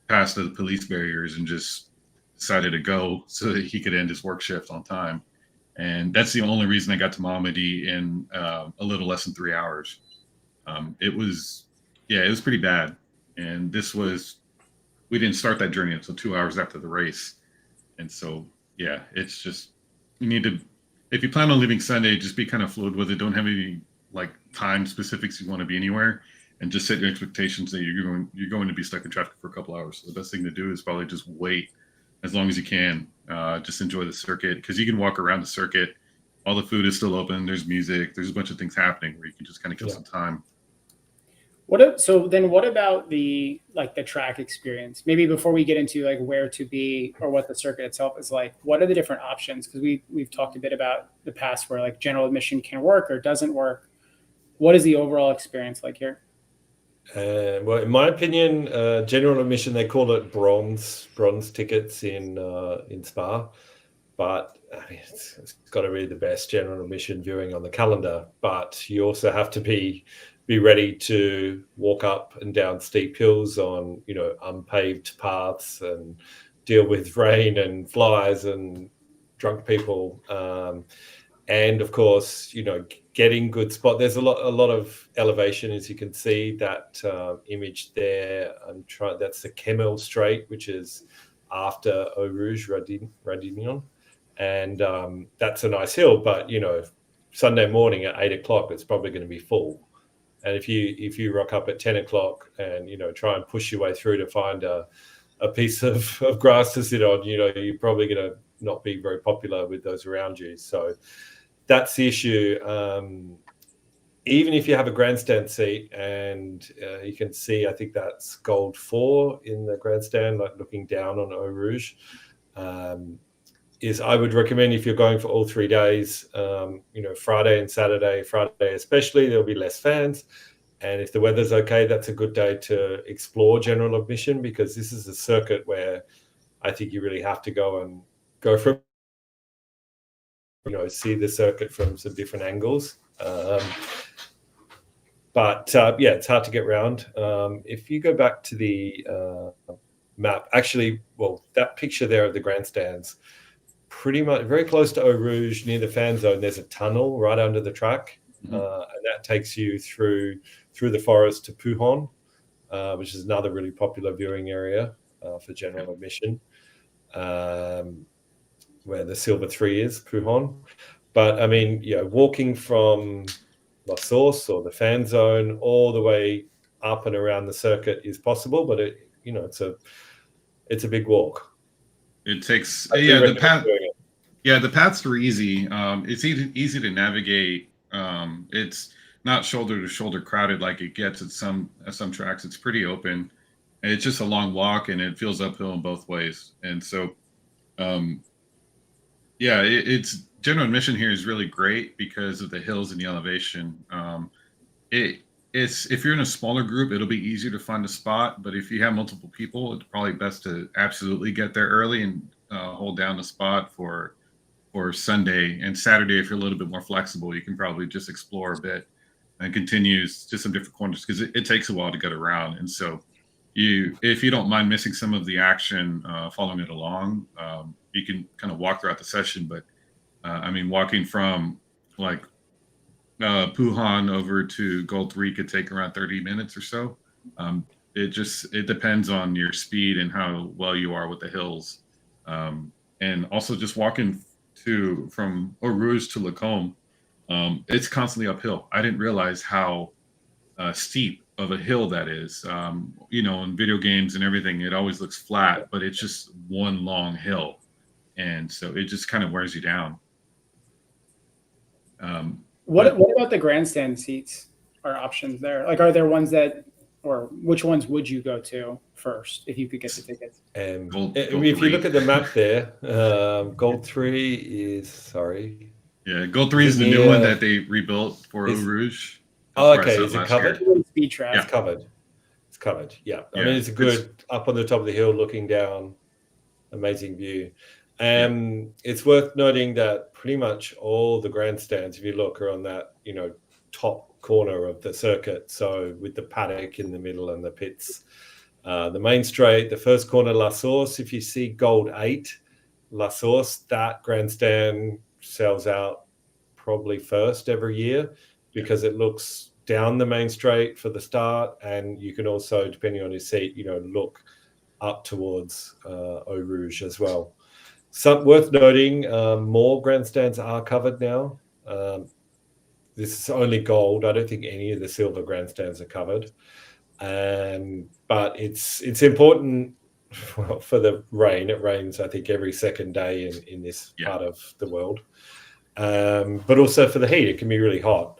past the police barriers, and just decided to go so that he could end his work shift on time. And that's the only reason I got to Malmedy in a little less than 3 hours. It was pretty bad. And we didn't start that journey until 2 hours after the race. And so, it's just, you need to, if you plan on leaving Sunday, just be kind of fluid with it. Don't have any time specifics you want to be anywhere, and just set your expectations that you're going to be stuck in traffic for a couple hours. So the best thing to do is probably just wait as long as you can. Just enjoy the circuit, because you can walk around the circuit. All the food is still open. There's music. There's a bunch of things happening where you can just kind of kill some time. What about the track experience? Maybe before we get into where to be or what the circuit itself is like, what are the different options? Because we've talked a bit about the past where general admission can work or doesn't work. What is the overall experience like here? Well, in my opinion, general admission, they call it bronze tickets in Spa, but I mean, it's got to be the best general admission viewing on the calendar. But you also have to be ready to walk up and down steep hills on unpaved paths and deal with rain and flies and drunk people, and of course getting good spot. There's a lot of elevation, as you can see that image there. That's the Kemmel Strait, which is after Eau Rouge Radignon, and that's a nice hill, but Sunday morning at 8 o'clock it's probably going to be full. And if you rock up at 10 o'clock and try and push your way through to find a piece of grass to sit on, you're probably going to not be very popular with those around you. So that's the issue. Even if you have a grandstand seat, and you can see, I think that's gold 4 in the grandstand, looking down on Eau Rouge. I would recommend, if you're going for all 3 days, Friday and Saturday, Friday especially, there'll be less fans. And if the weather's okay, that's a good day to explore general admission, because this is a circuit where I think you really have to go from, see the circuit from some different angles. But it's hard to get around. If you go back to the map. Actually, well, that picture there of the grandstands, pretty much very close to Eau Rouge near the fan zone, there's a tunnel right under the track, and that takes you through the forest to Pujon, which is another really popular viewing area for general admission, where the Silver 3 is, Pujon. But I mean, walking from La Source or the fan zone all the way up and around the circuit is possible, but it's a big walk. It takes the path. Yeah, the paths are easy. It's easy to navigate. It's not shoulder to shoulder crowded like it gets at some tracks. It's pretty open. And it's just a long walk, and it feels uphill in both ways. And so, it's general admission here is really great because of the hills and the elevation. It's if you're in a smaller group, it'll be easier to find a spot. But if you have multiple people, it's probably best to absolutely get there early and hold down the spot for Sunday and Saturday. If you're a little bit more flexible, you can probably just explore a bit and continue to some different corners because it takes a while to get around. And so if you don't mind missing some of the action, following it along, you can kind of walk throughout the session. But walking from like Pujon over to Gold 3 could take around 30 minutes or so. It depends on your speed and how well you are with the hills. And also just walking from Eau Rouge to Lacombe, it's constantly uphill. I didn't realize how steep of a hill that is. In video games and everything, it always looks flat, but it's just one long hill. And so it just kind of wears you down. What about the grandstand seats or options there? Like, are there ones or which ones would you go to first if you could get the tickets? If you look at the map there, Gold 3 is, sorry. Yeah, Gold 3 is the new one that they rebuilt for Eau Rouge. Okay, is it covered? Speed trap. It's covered. It's covered, yeah. I mean, it's a good up on the top of the hill looking down, amazing view. It's worth noting that pretty much all the grandstands, if you look, are on that, top corner of the circuit. So with the paddock in the middle and the pits, the main straight, the first corner, La Source. If you see Gold 8, La Source, that grandstand sells out probably first every year because it looks down the main straight for the start, and you can also, depending on your seat, look up towards Eau Rouge as well. Some worth noting, more grandstands are covered now. This is only gold. I don't think any of the silver grandstands are covered. But it's important for the rain. It rains, I think, every second day in this part of the world. But also for the heat, it can be really hot.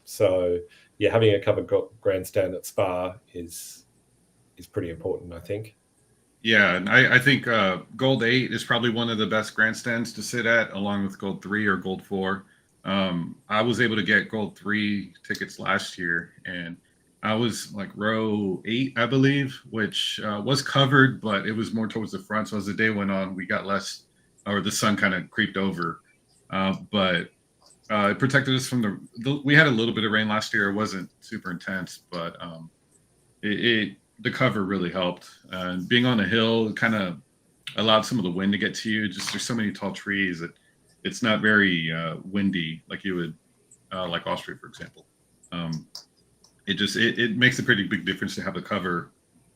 So having a covered grandstand at Spa is pretty important, I think. Yeah, and I think Gold 8 is probably one of the best grandstands to sit at, along with Gold 3 or Gold 4. I was able to get Gold 3 tickets last year, and I was like row 8, I believe, which was covered, but it was more towards the front. So as the day went on, we got less, or the sun kind of creeped over. But it protected us from we had a little bit of rain last year. It wasn't super intense, but the cover really helped. And being on a hill kind of allowed some of the wind to get to you. Just there's so many tall trees that it's not very windy like you would like Austria, for example. It makes a pretty big difference to have a covered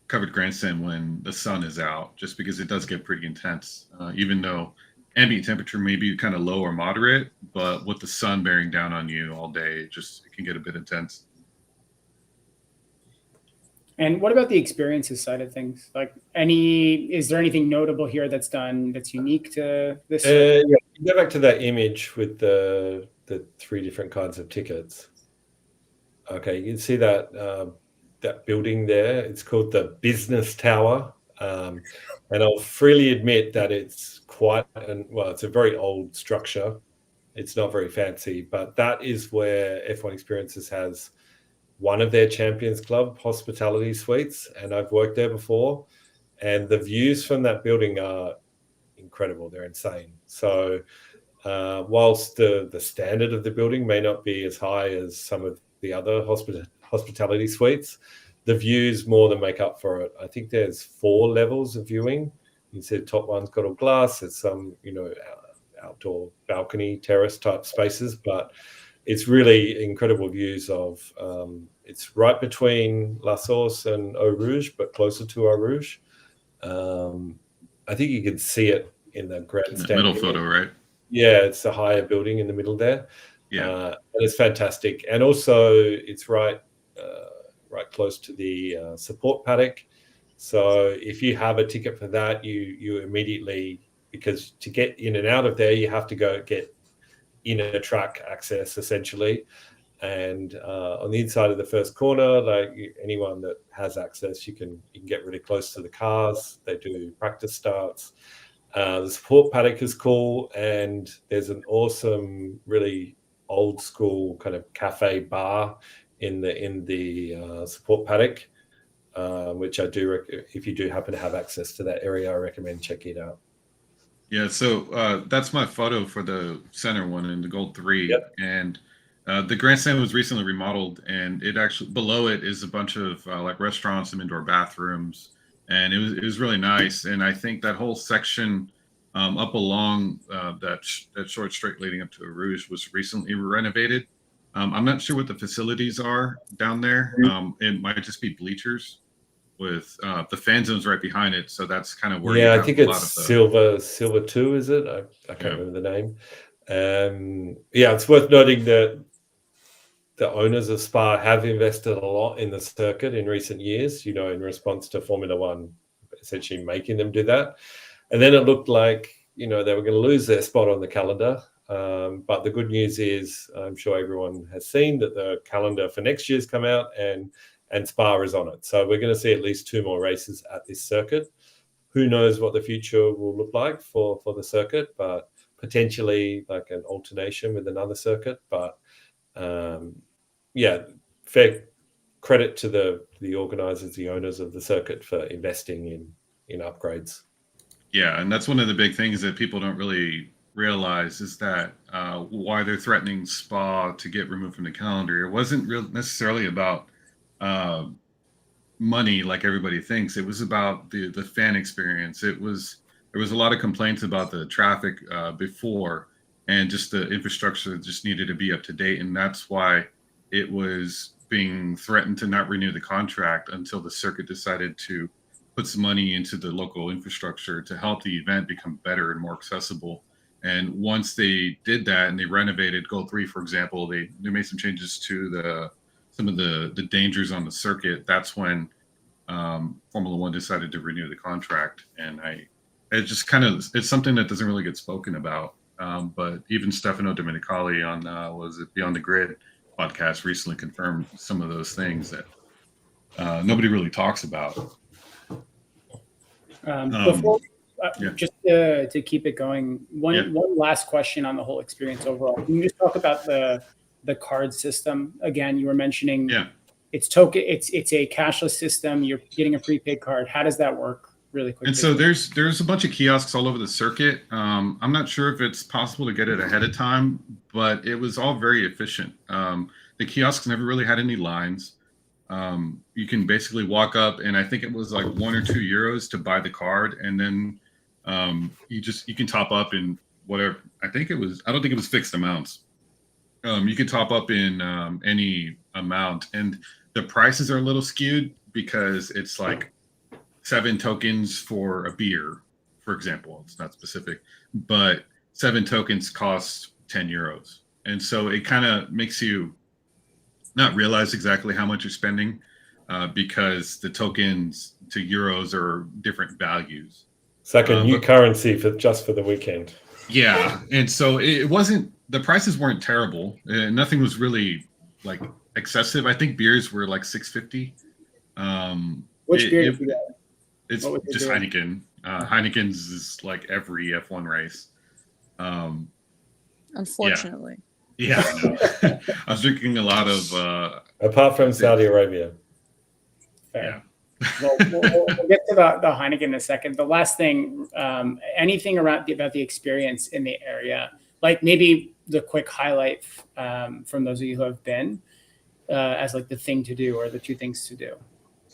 grandstand when the sun is out, just because it does get pretty intense, even though ambient temperature may be kind of low or moderate, but with the sun bearing down on you all day, it can get a bit intense. And what about the experiences side of things? Like, is there anything notable here that's unique to this? Go back to that image with the 3 different kinds of tickets. Okay, you can see that that building there. It's called the Business Tower, and I'll freely admit that it's it's a very old structure. It's not very fancy, but that is where F1 Experiences has one of their Champions Club hospitality suites, and I've worked there before, and the views from that building are incredible. They're insane. So whilst the standard of the building may not be as high as some of the other hospitality suites, the views more than make up for it. I think there's 4 levels of viewing. You said top one's got all glass. There's some, outdoor balcony, terrace type spaces, but it's really incredible views of, it's right between La Source and Eau Rouge, but closer to Eau Rouge. I think you can see it in the grandstand. Middle photo, right? Yeah, it's a higher building in the middle there. Yeah. And it's fantastic. And also it's right close to the support paddock. So if you have a ticket for that, you immediately, because to get in and out of there, you have to go get inner track access essentially. And on the inside of the first corner, anyone that has access, you can get really close to the cars. They do practice starts. The support paddock is cool, and there's an awesome, really old school kind of cafe bar in the support paddock, which I do. If you do happen to have access to that area, I recommend checking it out. Yeah, so that's my photo for the center one in the Gold 3, Yep. and the grandstand was recently remodeled, and it actually below it is a bunch of like restaurants and indoor bathrooms, and it was really nice. And I think that whole section up along that short straight leading up to Eau Rouge was recently renovated. I'm not sure what the facilities are down there. It might just be bleachers with the fan zones right behind it. So that's kind of where. Yeah, I think it's Silver 2, is it? I can't remember the name. Yeah, it's worth noting that the owners of Spa have invested a lot in the circuit in recent years, in response to Formula One essentially making them do that. And then it looked like, they were going to lose their spot on the calendar. But the good news is, I'm sure everyone has seen that the calendar for next year's come out, and Spa is on it. So we're going to see at least 2 more races at this circuit. Who knows what the future will look like for the circuit, but potentially like an alternation with another circuit. But fair credit to the organisers, the owners of the circuit, for investing in upgrades. Yeah, and that's one of the big things that people don't really realize is that why they're threatening Spa to get removed from the calendar. It wasn't necessarily about money like everybody thinks. It was about the fan experience. There was a lot of complaints about the traffic before, and just the infrastructure just needed to be up to date, and that's why it was being threatened to not renew the contract until the circuit decided to put some money into the local infrastructure to help the event become better and more accessible. And once they did that and they renovated Gold 3, for example, they made some changes to some of the dangers on the circuit. That's when Formula One decided to renew the contract. And it's something that doesn't really get spoken about. But even Stefano Domenicali on was it Beyond the Grid podcast recently confirmed some of those things that nobody really talks about. Just to keep it going, one last question on the whole experience overall. Can you just talk about the card system again? You were mentioning it's a cashless system. You're getting a prepaid card. How does that work? Really quickly. And so there's a bunch of kiosks all over the circuit. I'm not sure if it's possible to get it ahead of time, but it was all very efficient. The kiosks never really had any lines. You can basically walk up, and I think it was like €1 or €2 to buy the card, and then you can top up in whatever. I don't think it was fixed amounts. You can top up in any amount, and the prices are a little skewed because it's like 7 tokens for a beer, for example. It's not specific, but 7 tokens cost €10. And so it kind of makes you not realize exactly how much you're spending because the tokens to euros are different values. It's like a new currency for the weekend. Yeah. And so the prices weren't terrible. Nothing was really like excessive. I think beers were like $6.50. Which beer did you get? It's just Heineken. Heineken's is like every F1 race. Unfortunately. Yeah, I know. I was drinking a lot of. Apart from Saudi Arabia. Fair. Yeah. We'll get to the Heineken in a second. The last thing, anything about the experience in the area, like maybe the quick highlight from those of you who have been, as like the thing to do or the 2 things to do.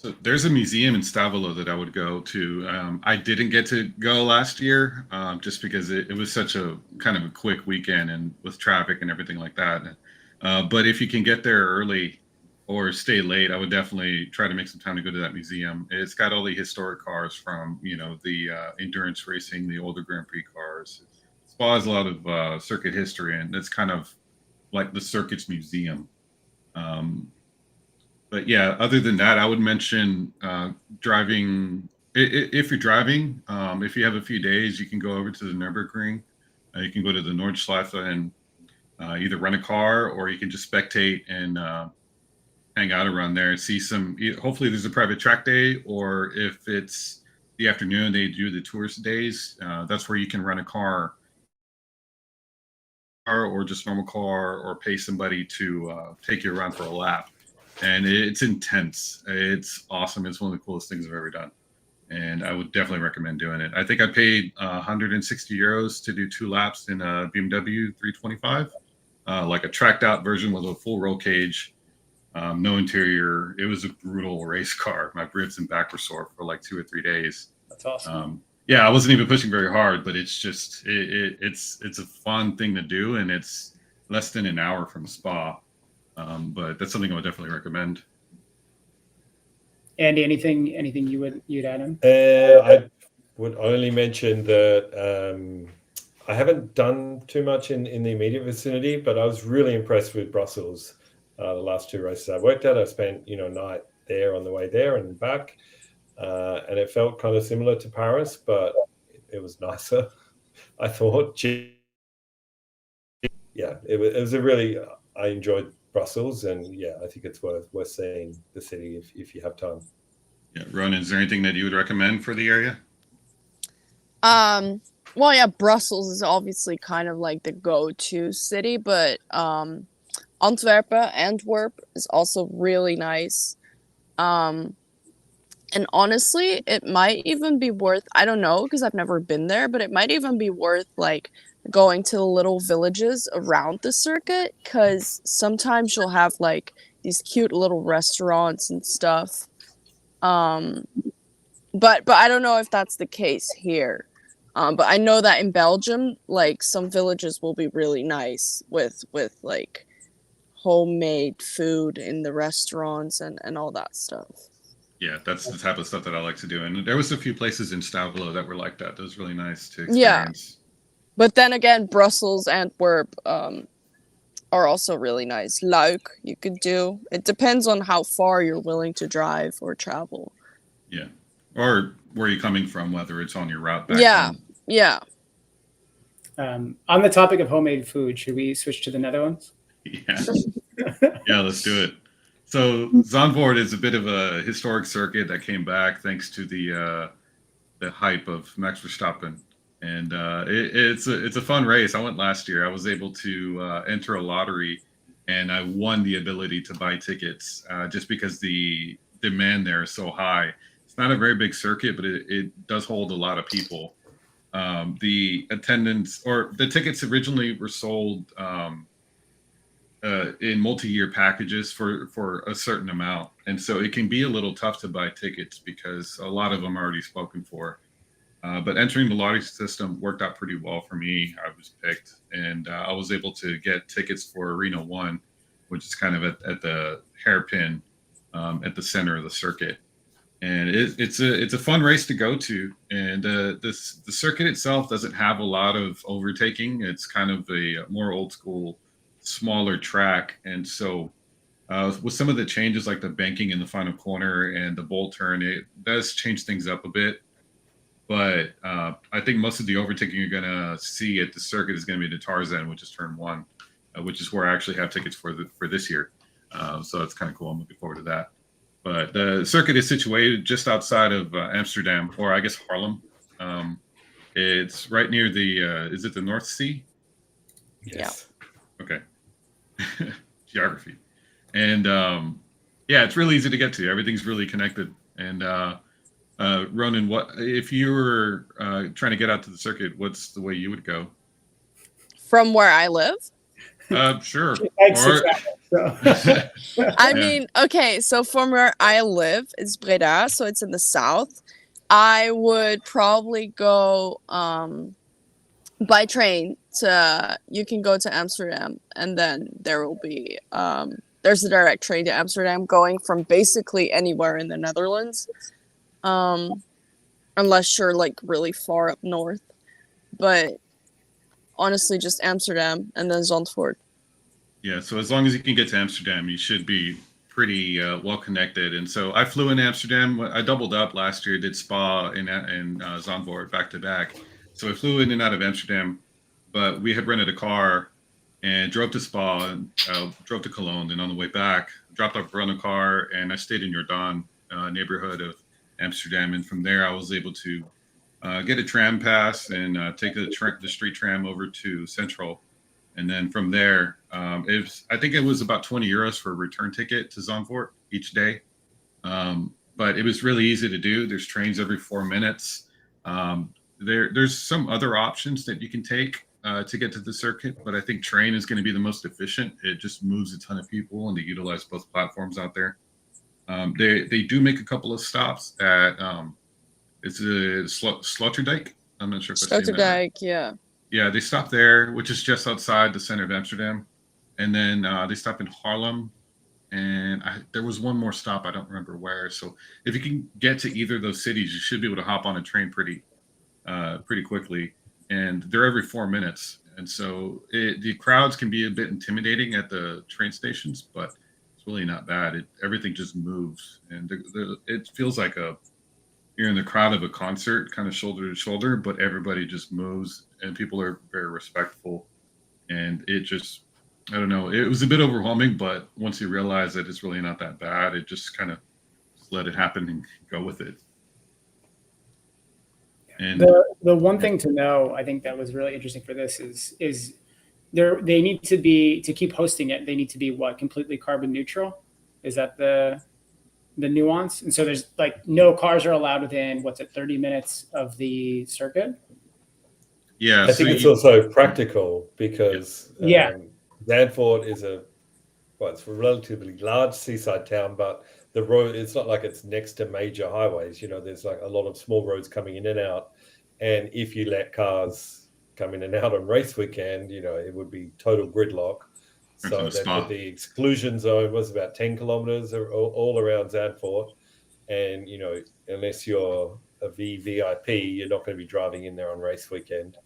So there's a museum in Stavolo that I would go to. I didn't get to go last year just because it was such a kind of a quick weekend and with traffic and everything like that. But if you can get there early or stay late, I would definitely try to make some time to go to that museum. It's got all the historic cars from, the endurance racing, the older Grand Prix cars. Spa has a lot of circuit history, and it's kind of like the circuits museum. But yeah, other than that, I would mention driving. If you're driving, if you have a few days, you can go over to the Nürburgring. You can go to the Nordschleife and either rent a car, or you can just spectate and hang out around there and see some. Hopefully, there's a private track day, or if it's the afternoon, they do the tourist days. That's where you can rent a car, or just normal car, or pay somebody to take you around for a lap. And it's intense. It's awesome. It's one of the coolest things I've ever done. And I would definitely recommend doing it. I think I paid 160 euros to do 2 laps in a BMW 325, like a tracked out version with a full roll cage, no interior. It was a brutal race car. My ribs and back were sore for like 2 or 3 days. That's awesome. Yeah, I wasn't even pushing very hard, but it's just, it's a fun thing to do. And it's less than an hour from Spa. But that's something I would definitely recommend. Andy, anything you'd add in? I would only mention that I haven't done too much in the immediate vicinity, but I was really impressed with Brussels. The last 2 races I worked at, I spent a night there on the way there and back, and it felt kind of similar to Paris, but it was nicer, I thought. Yeah, it was a really, I enjoyed Brussels, and yeah, I think it's worth seeing the city if you have time. Yeah, Ronan, is there anything that you would recommend for the area? Well, yeah, Brussels is obviously kind of like the go-to city, but Antwerp is also really nice. And honestly, it might even be worth, I don't know, because I've never been there, but it might even be worth like going to the little villages around the circuit, because sometimes you'll have like these cute little restaurants and stuff. But I don't know if that's the case here. But I know that in Belgium, like some villages will be really nice with like homemade food in the restaurants and all that stuff. Yeah, that's the type of stuff that I like to do. And there was a few places in Stavolo that were like that. That was really nice to experience. Yeah. But then again, Brussels, Antwerp are also really nice. Luik, you could do. It depends on how far you're willing to drive or travel. Yeah. Or where you're coming from, whether it's on your route back home. Yeah. On the topic of homemade food, should we switch to the Netherlands? Yeah. Yeah, let's do it. So Zandvoort is a bit of a historic circuit that came back thanks to the hype of Max Verstappen. And it's a fun race. I went last year. I was able to enter a lottery, and I won the ability to buy tickets just because the demand there is so high. It's not a very big circuit, but it does hold a lot of people. The attendance, or the tickets originally were sold in multi-year packages for a certain amount. And so it can be a little tough to buy tickets because a lot of them are already spoken for. But entering the lottery system worked out pretty well for me. I was picked, and I was able to get tickets for Arena 1, which is kind of at the hairpin at the center of the circuit. And it's a fun race to go to. And the circuit itself doesn't have a lot of overtaking. It's kind of a more old school, smaller track. And so with some of the changes like the banking in the final corner and the bowl turn, it does change things up a bit. But I think most of the overtaking you're going to see at the circuit is going to be the Tarzan, which is turn 1, which is where I actually have tickets for this year. So it's kind of cool. I'm looking forward to that. But the circuit is situated just outside of Amsterdam, or I guess Haarlem. It's right near the, is it the North Sea? Yes. Yeah. Okay. Geography. And yeah, it's really easy to get to. Everything's really connected. And Ronan, what if you were trying to get out to the circuit? What's the way you would go? From where I live? Sure. She likes Or, to travel, so. I mean, okay, so from where I live, it's Breda, so it's in the south. I would probably go by train to, you can go to Amsterdam, and then there will be there's a direct train to Amsterdam going from basically anywhere in the Netherlands, unless you're like really far up north. But honestly, just Amsterdam and then Zandvoort. yeah, so as long as you can get to Amsterdam, you should be pretty well connected. And so I flew in Amsterdam. I doubled up last year, did Spa in Zandvoort back to back. So I flew in and out of Amsterdam, but we had rented a car and drove to Spa and drove to Cologne. And on the way back, dropped off a rental car, and I stayed in Jordan neighborhood of Amsterdam. And from there, I was able to get a tram pass and take the street tram over to Central. And then from there, I think it was about 20 euros for a return ticket to Zandvoort each day. But it was really easy to do. There's trains every 4 minutes. There's some other options that you can take to get to the circuit, but I think train is going to be the most efficient. It just moves a ton of people, and they utilize both platforms out there. They do make a couple of stops at it's a Sloterdijk. I'm not sure if I'm saying that right. Sloterdijk, yeah. Yeah, they stop there, which is just outside the center of Amsterdam. And then they stop in Haarlem. And there was one more stop. I don't remember where. So if you can get to either of those cities, you should be able to hop on a train pretty quickly. And they're every 4 minutes. And so the crowds can be a bit intimidating at the train stations, but it's really not bad. Everything just moves. And it feels like you're in the crowd of a concert, kind of shoulder to shoulder, but everybody just moves and people are very respectful. And it just, I don't know, it was a bit overwhelming, but once you realize that it's really not that bad, it just kind of let it happen and go with it. And the one thing to know, I think that was really interesting for this is they need to be, to keep hosting it, they need to be completely carbon neutral. Is that the nuance? And so there's like no cars are allowed within 30 minutes of the circuit. Yeah, I think it's also practical because Zandvoort is it's a relatively large seaside town, but the road, it's not like it's next to major highways. There's like a lot of small roads coming in and out, and if you let cars come in and out on race weekend, it would be total gridlock. So the exclusion zone was about 10 kilometers all around Zandvoort. And, unless you're a VVIP, you're not going to be driving in there on race weekend.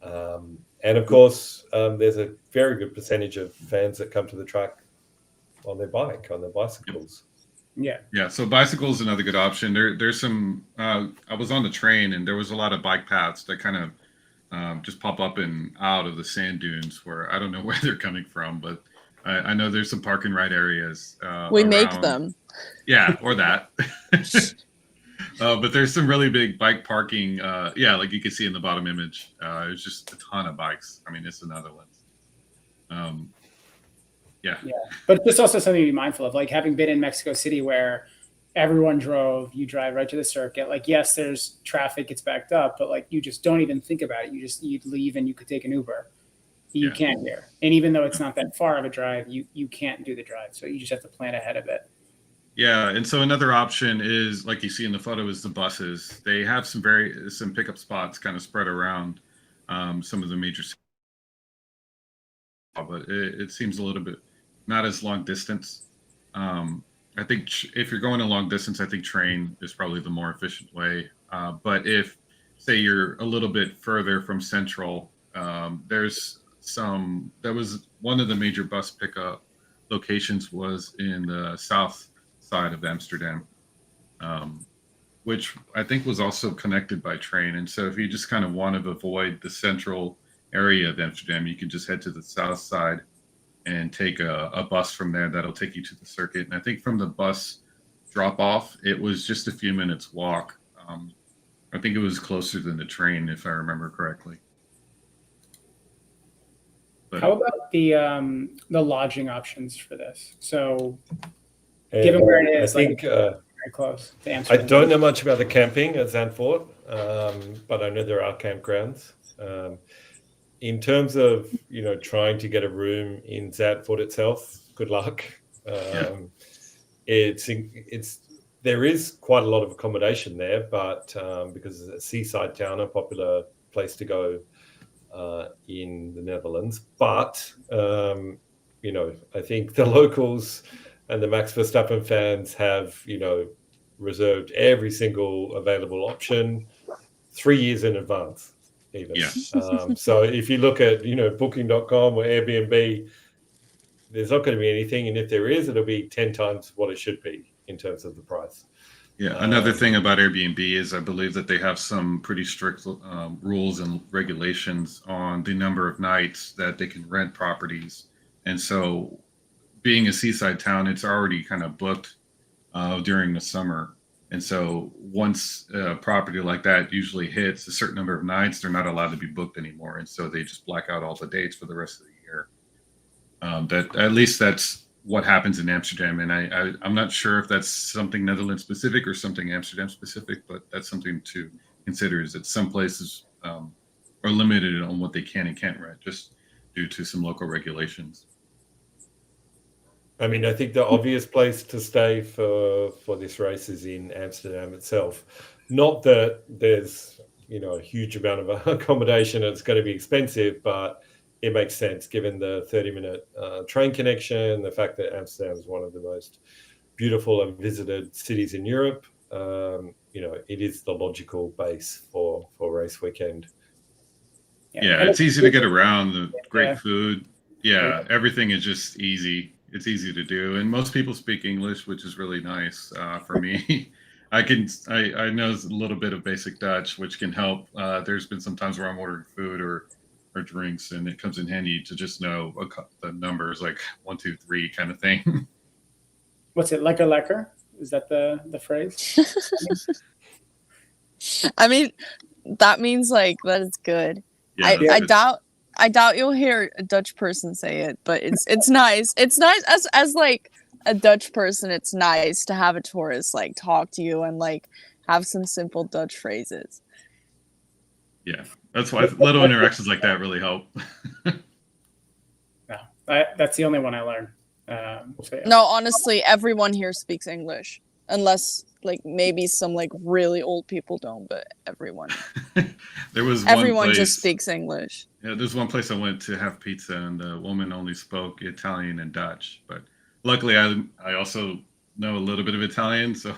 And of course, there's a very good percentage of fans that come to the track on their bicycles. Yeah. So bicycle is another good option. There's some, I was on the train and there was a lot of bike paths that kind of, just pop up and out of the sand dunes where I don't know where they're coming from, but I know there's some park and ride areas. We make them. Yeah, or that. But there's some really big bike parking. Like you can see in the bottom image. There's just a ton of bikes. I mean, it's the Netherlands. Yeah. But it's also something to be mindful of, like having been in Mexico City where everyone drove, you drive right to the circuit. Like, yes, there's traffic, it's backed up, but like you just don't even think about it. You'd leave and you could take an Uber. You can't here. And even though it's not that far of a drive, you can't do the drive. So you just have to plan ahead of it. Yeah. And so another option is, like you see in the photo, is the buses. They have some pickup spots kind of spread around some of the major cities. But it seems a little bit not as long distance. I think if you're going a long distance, I think train is probably the more efficient way. But if, say, you're a little bit further from Central, there was one of the major bus pickup locations was in the south side of Amsterdam, which I think was also connected by train. And so if you just kind of want to avoid the central area of Amsterdam, you can just head to the south side and take a bus from there that'll take you to the circuit. And I think from the bus drop off, it was just a few minutes walk. I think it was closer than the train, if I remember correctly. But how about the lodging options for this? So given where it is, I think very close to Amsterdam. I don't know much about the camping at Zandvoort, but I know there are campgrounds. in terms of, trying to get a room in Zandvoort itself, good luck. There is quite a lot of accommodation there, but because it's a seaside town, a popular place to go in the Netherlands. But, I think the locals and the Max Verstappen fans have, reserved every single available option 3 years in advance, even. Yeah. So if you look at, booking.com or Airbnb, there's not going to be anything. And if there is, it'll be 10 times what it should be in terms of the price. Yeah. Another thing about Airbnb is I believe that they have some pretty strict rules and regulations on the number of nights that they can rent properties. And so being a seaside town, it's already kind of booked during the summer. And so once a property like that usually hits a certain number of nights, they're not allowed to be booked anymore. And so they just black out all the dates for the rest of the year. That at least that's what happens in Amsterdam. And I'm not sure if that's something Netherlands specific or something Amsterdam specific, but that's something to consider, is that some places are limited on what they can and can't rent just due to some local regulations. I mean, I think the obvious place to stay for this race is in Amsterdam itself. Not that there's, a huge amount of accommodation. It's going to be expensive, but it makes sense given the 30-minute train connection, the fact that Amsterdam is one of the most beautiful and visited cities in Europe. It is the logical base for race weekend. Yeah, it's easy to get around. The great food. Yeah, everything is just easy. It's easy to do, and most people speak English, which is really nice for me. I know a little bit of basic Dutch, which can help. There's been some times where I'm ordering food or drinks, and it comes in handy to just know the numbers, like 1, 2, 3 kind of thing. What's it, lekker? Is that the phrase? I mean, that means like that it's good. Yeah, I doubt you'll hear a Dutch person say it, but it's nice. It's nice as like a Dutch person. It's nice to have a tourist like talk to you and like have some simple Dutch phrases. Yeah, that's why little interactions like that really help. That's the only one I learned. So yeah. No, honestly, everyone here speaks English, unless like maybe some like really old people don't, but everyone. Everyone just speaks English. Yeah, there's one place I went to have pizza, and the woman only spoke Italian and Dutch. But luckily, I also know a little bit of Italian, so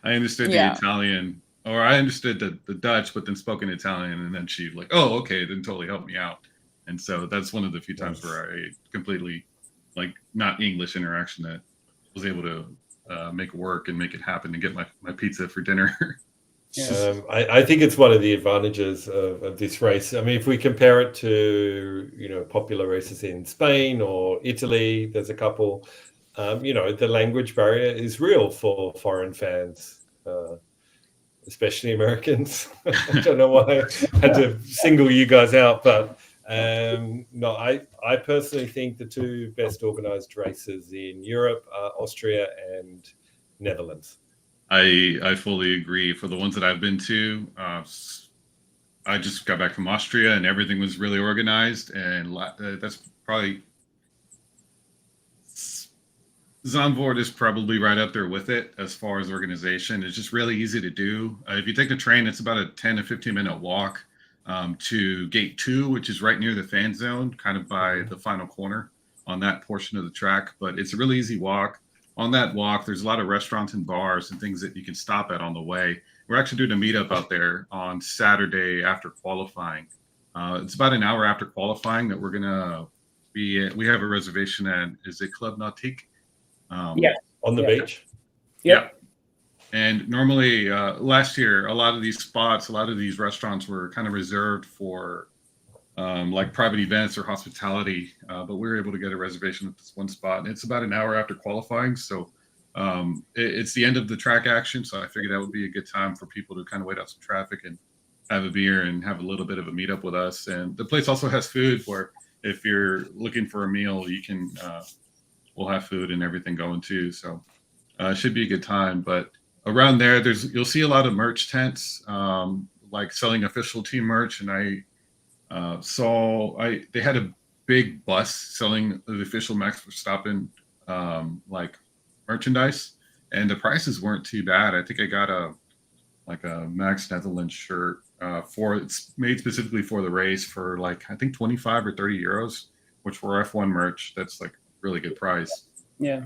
I understood the Italian, or I understood the Dutch, but then spoke in Italian, and then she like, oh, okay, then totally helped me out. And so that's one of the few times where I completely like not English interaction that was able to make it work and make it happen and get my pizza for dinner. I think it's one of the advantages of this race. I mean, if we compare it to, popular races in Spain or Italy, there's a couple, the language barrier is real for foreign fans, especially Americans. I don't know why I had to single you guys out, but no, I personally think the two best organized races in Europe are Austria and Netherlands. I fully agree. For the ones that I've been to, I just got back from Austria and everything was really organized, and that's probably Zandvoort is probably right up there with it as far as organization. It's just really easy to do. If you take the train, it's about a 10 to 15-minute walk to gate 2, which is right near the fan zone, kind of by the final corner on that portion of the track. But it's a really easy walk. On that walk, there's a lot of restaurants and bars and things that you can stop at on the way. We're actually doing a meetup out there on Saturday after qualifying. It's about an hour after qualifying that we're going to be at. We have a reservation at, is it Club Nautique? On the beach. Yeah. And normally last year, a lot of these restaurants were kind of reserved for like private events or hospitality, but we were able to get a reservation at this one spot, and it's about an hour after qualifying. So it's the end of the track action. So I figured that would be a good time for people to kind of wait out some traffic and have a beer and have a little bit of a meetup with us. And the place also has food where if you're looking for a meal, you can, we'll have food and everything going too. So it should be a good time. But around there, you'll see a lot of merch tents, like selling official team merch. And They had a big bus selling the official Max Verstappen like merchandise, and the prices weren't too bad. I think I got a Max Netherlands shirt it's made specifically for the race for like I think 25 or 30 euros, which for F1 merch, that's like really good price. Yeah.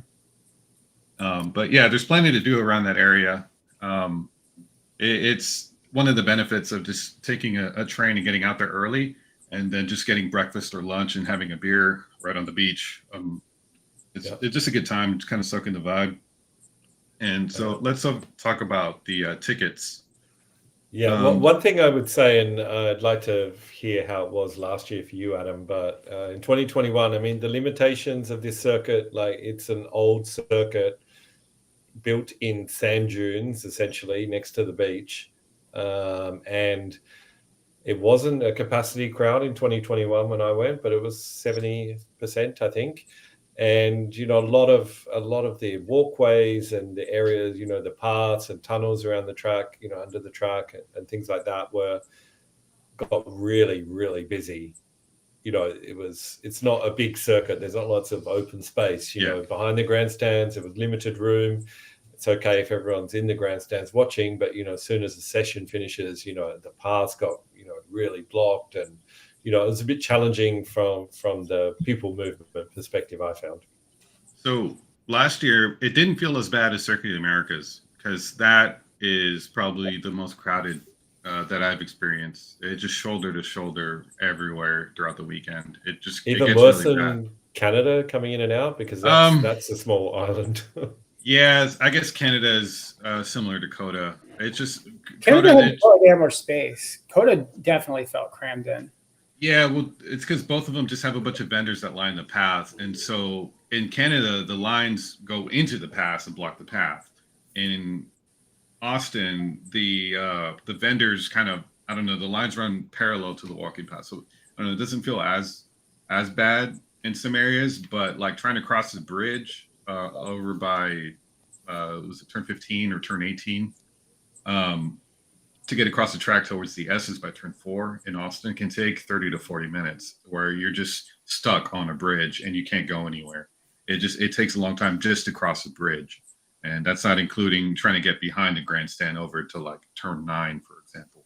But yeah, there's plenty to do around that area. It's one of the benefits of just taking a train and getting out there early, and then just getting breakfast or lunch and having a beer right on the beach. It's just a good time to kind of soak in the vibe. And so let's talk about the tickets. Yeah, one thing I would say, and I'd like to hear how it was last year for you, Adam, but in 2021, I mean, the limitations of this circuit, like it's an old circuit built in sand dunes, essentially, next to the beach. And it wasn't a capacity crowd in 2021 when I went, but it was 70%, I think. And a lot of the walkways and the areas, the paths and tunnels around the track, under the track and things like that got really, really busy. It's not a big circuit. There's not lots of open space. Behind the grandstands, there was limited room. It's okay if everyone's in the grandstands watching, but as soon as the session finishes, the paths got really blocked, and it was a bit challenging from the people movement perspective, I found. So last year, it didn't feel as bad as Circuit of the Americas, because that is probably the most crowded that I've experienced. It just shoulder to shoulder everywhere throughout the weekend. It even worse really than bad. Canada coming in and out, because that's a small island. Yeah, I guess Canada is similar to Coda. It's just Canada had more space. Coda definitely felt crammed in. Yeah, well, it's because both of them just have a bunch of vendors that line the path. And so in Canada, the lines go into the pass and block the path. In Austin, the vendors kind of, I don't know, the lines run parallel to the walking path. So I don't know, it doesn't feel as bad in some areas, but like trying to cross the bridge over by, was it turn 15 or turn 18? To get across the track towards the S's by turn 4 in Austin can take 30 to 40 minutes, where you're just stuck on a bridge and you can't go anywhere. It takes a long time just to cross the bridge. And that's not including trying to get behind the grandstand over to like turn 9, for example.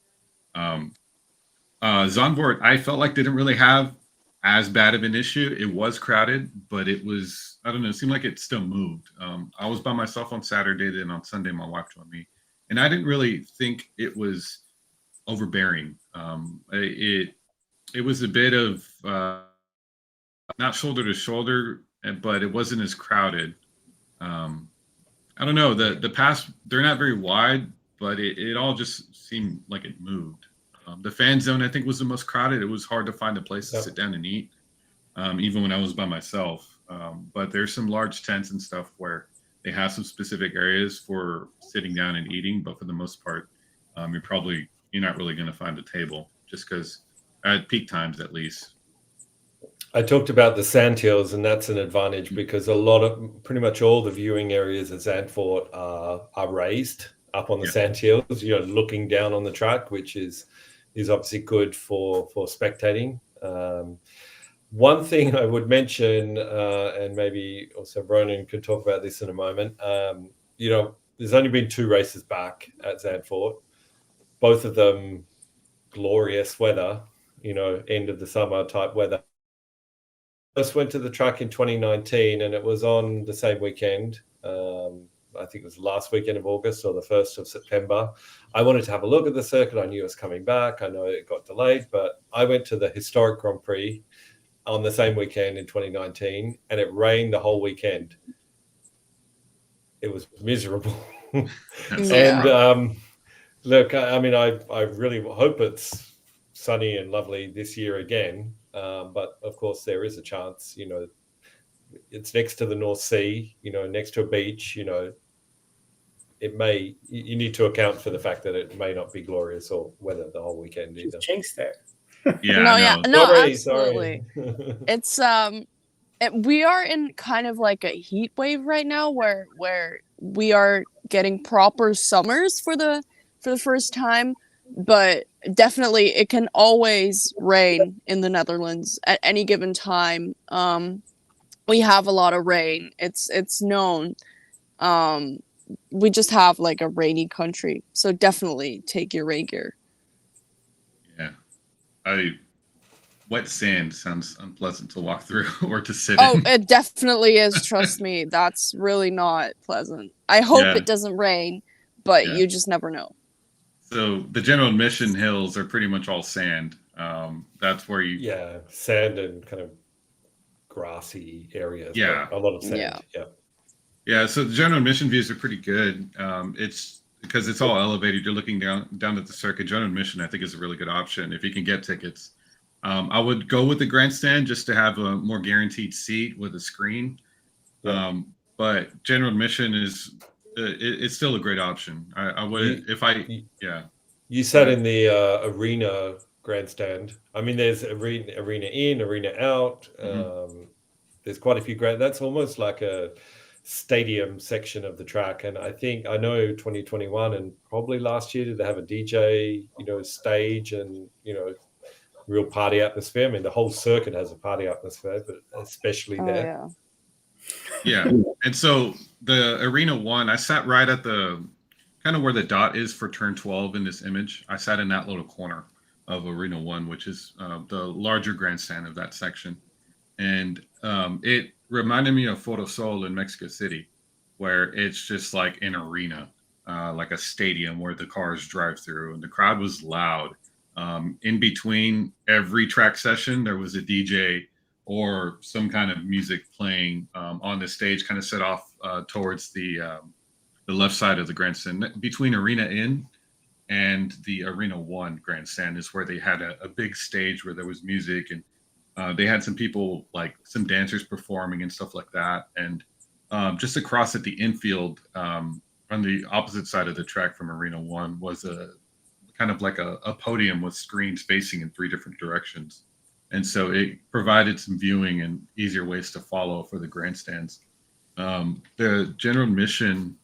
Zandvoort, I felt like didn't really have as bad of an issue. It was crowded, but it was, I don't know, it seemed like it still moved. I was by myself on Saturday, then on Sunday, my wife joined me. And I didn't really think it was overbearing. It was a bit of not shoulder to shoulder, but it wasn't as crowded. I don't know. The paths, they're not very wide, but it all just seemed like it moved. The fan zone, I think, was the most crowded. It was hard to find a place to sit down and eat, even when I was by myself. But there's some large tents and stuff where they have some specific areas for sitting down and eating, but for the most part, you're not really going to find a table, just because at peak times, at least. I talked about the sand hills, and that's an advantage because pretty much all the viewing areas at Zandvoort are raised up on the sand hills. You're looking down on the track, which is obviously good for spectating. One thing I would mention, and maybe also Ronan could talk about this in a moment, there's only been 2 races back at Zandvoort, both of them glorious weather, end of the summer type weather. First went to the track in 2019, and it was on the same weekend. I think it was the last weekend of August or the 1st of September. I wanted to have a look at the circuit. I knew it was coming back. I know it got delayed, but I went to the historic Grand Prix on the same weekend in 2019, and it rained the whole weekend. It was miserable. And look, I mean, I really hope it's sunny and lovely this year again. But of course, there is a chance. It's next to the North Sea. Next to a beach. It may. You need to account for the fact that it may not be glorious or weather the whole weekend either. Jinxed it. Absolutely. It's we are in kind of like a heat wave right now, where we are getting proper summers for the first time, but definitely, it can always rain in the Netherlands at any given time. We have a lot of rain. It's known. We just have like a rainy country, so definitely take your rain gear. Yeah, wet sand sounds unpleasant to walk through or to sit Oh, in. it definitely is. Trust me, that's really not pleasant. I hope it doesn't rain, but you just never know. So the general admission hills are pretty much all sand. That's where you sand and kind of grassy areas. Yeah, a lot of sand. Yeah. So the general admission views are pretty good. It's because it's all elevated. You're looking down at the circuit. General admission, I think, is a really good option if you can get tickets. I would go with the grandstand just to have a more guaranteed seat with a screen. But general admission is it's still a great option. I would You sat in the arena grandstand. I mean, there's arena in, arena out. There's quite a few that's almost like a stadium section of the track. And I know 2021 and probably last year, did they have a DJ, stage and, real party atmosphere? I mean, the whole circuit has a party atmosphere, but especially there. Yeah. And so the Arena 1, I sat right at the kind of where the dot is for turn 12 in this image. I sat in that little corner of Arena 1, which is the larger grandstand of that section. And it reminded me of Photosol in Mexico City, where it's just like an arena, like a stadium where the cars drive through, and the crowd was loud. In between every track session, there was a DJ or some kind of music playing on the stage, kind of set off towards the left side of the grandstand. Between Arena In and the Arena 1 grandstand is where they had a big stage where there was music, and they had some people, like some dancers performing and stuff like that. And just across at the infield, on the opposite side of the track from Arena 1 was a kind of like a podium with screens facing in 3 different directions. And so it provided some viewing and easier ways to follow for the grandstands. The general admission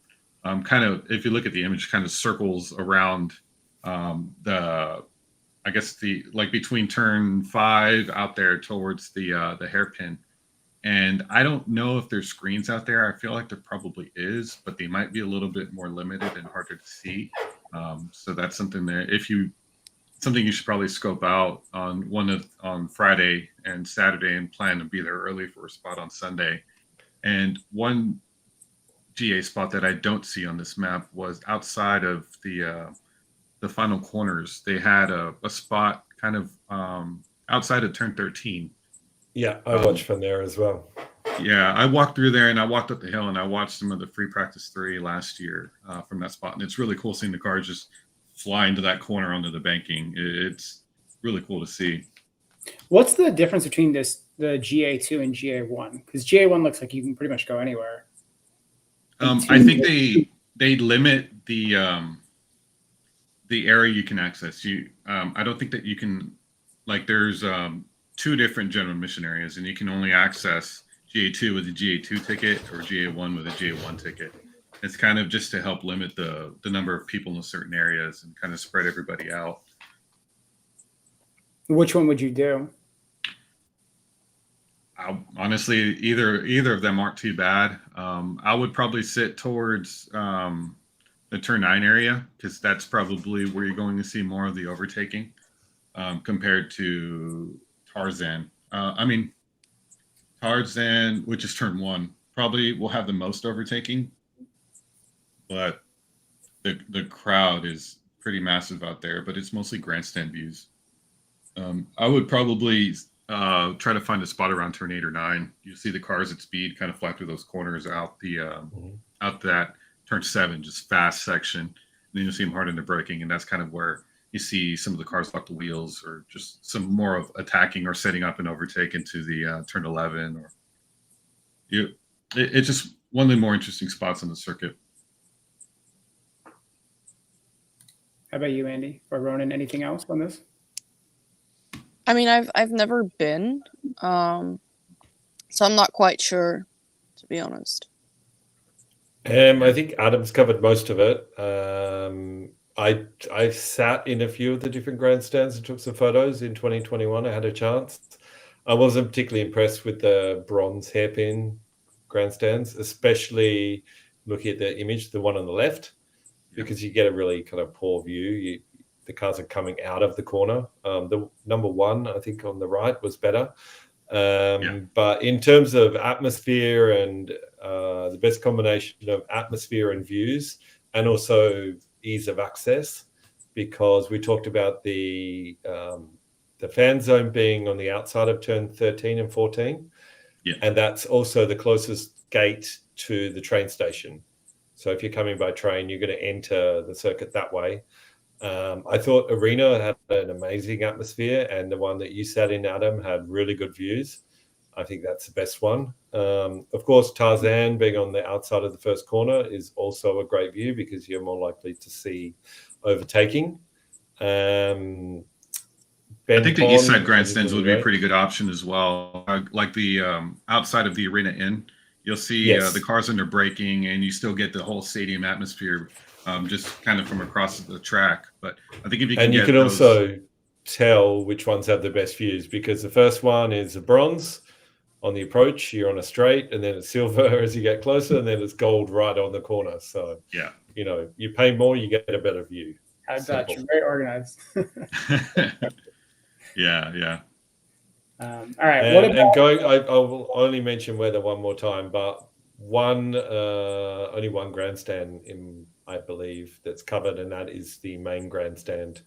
kind of, if you look at the image, kind of circles around I guess between turn 5 out there towards the hairpin. And I don't know if there's screens out there. I feel like there probably is, but they might be a little bit more limited and harder to see. So that's something there. Something you should probably scope out on Friday and Saturday and plan to be there early for a spot on Sunday. And one GA spot that I don't see on this map was outside of the final corners. They had a spot kind of outside of turn 13. Yeah, I watched from there as well. Yeah, I walked through there and I walked up the hill and I watched some of the free practice 3 last year from that spot. And it's really cool seeing the cars just fly into that corner onto the banking. It's really cool to see. What's the difference between the GA2 and GA1? Because GA1 looks like you can pretty much go anywhere. I think they limit the area you can access. I don't think that you can, there's 2 different general admission areas, and you can only access GA2 with a GA2 ticket or GA1 with a GA1 ticket. It's kind of just to help limit the number of people in certain areas and kind of spread everybody out. Which one would you do? Honestly, either of them aren't too bad. I would probably sit towards the turn 9 area, because that's probably where you're going to see more of the overtaking compared to Tarzan. Tarzan, which is turn 1, probably will have the most overtaking, but the crowd is pretty massive out there, but it's mostly grandstand views. I would probably try to find a spot around turn 8 or 9. You see the cars at speed kind of fly through those corners out that turn 7, just fast section. And then you'll see them hard into braking, and that's kind of where you see some of the cars lock the wheels, or just some more of attacking or setting up and overtake into the turn 11. It's just one of the more interesting spots on the circuit. How about you, Andy or Ronan? Anything else on this? I mean, I've never been, so I'm not quite sure, to be honest. I think Adam's covered most of it. I sat in a few of the different grandstands and took some photos in 2021. I had a chance. I wasn't particularly impressed with the bronze hairpin grandstands, especially looking at the image, the one on the left, because you get a really kind of poor view. The cars are coming out of the corner. The number one, I think, on the right was better. But in terms of atmosphere and the best combination of atmosphere and views, and also ease of access, because we talked about the fan zone being on the outside of turn 13 and 14. Yeah. And that's also the closest gate to the train station. So if you're coming by train, you're going to enter the circuit that way. I thought Arena had an amazing atmosphere, and the one that you sat in, Adam, had really good views. I think that's the best one. Of course, Tarzan being on the outside of the first corner is also a great view because you're more likely to see overtaking. I think the east side grandstands would be a pretty good option as well. Like the outside of the Arena Inn, you'll see the cars under braking, and you still get the whole stadium atmosphere just kind of from across the track. But I think if you can and you can also tell which ones have the best views, because the first one is a bronze on the approach, you're on a straight, and then it's silver as you get closer, and then it's gold right on the corner. So you know, you pay more, you get a better view. How Dutch, very organized. Yeah. All right. I will only mention weather one more time, but only one grandstand I believe that's covered, and that is the main grandstand,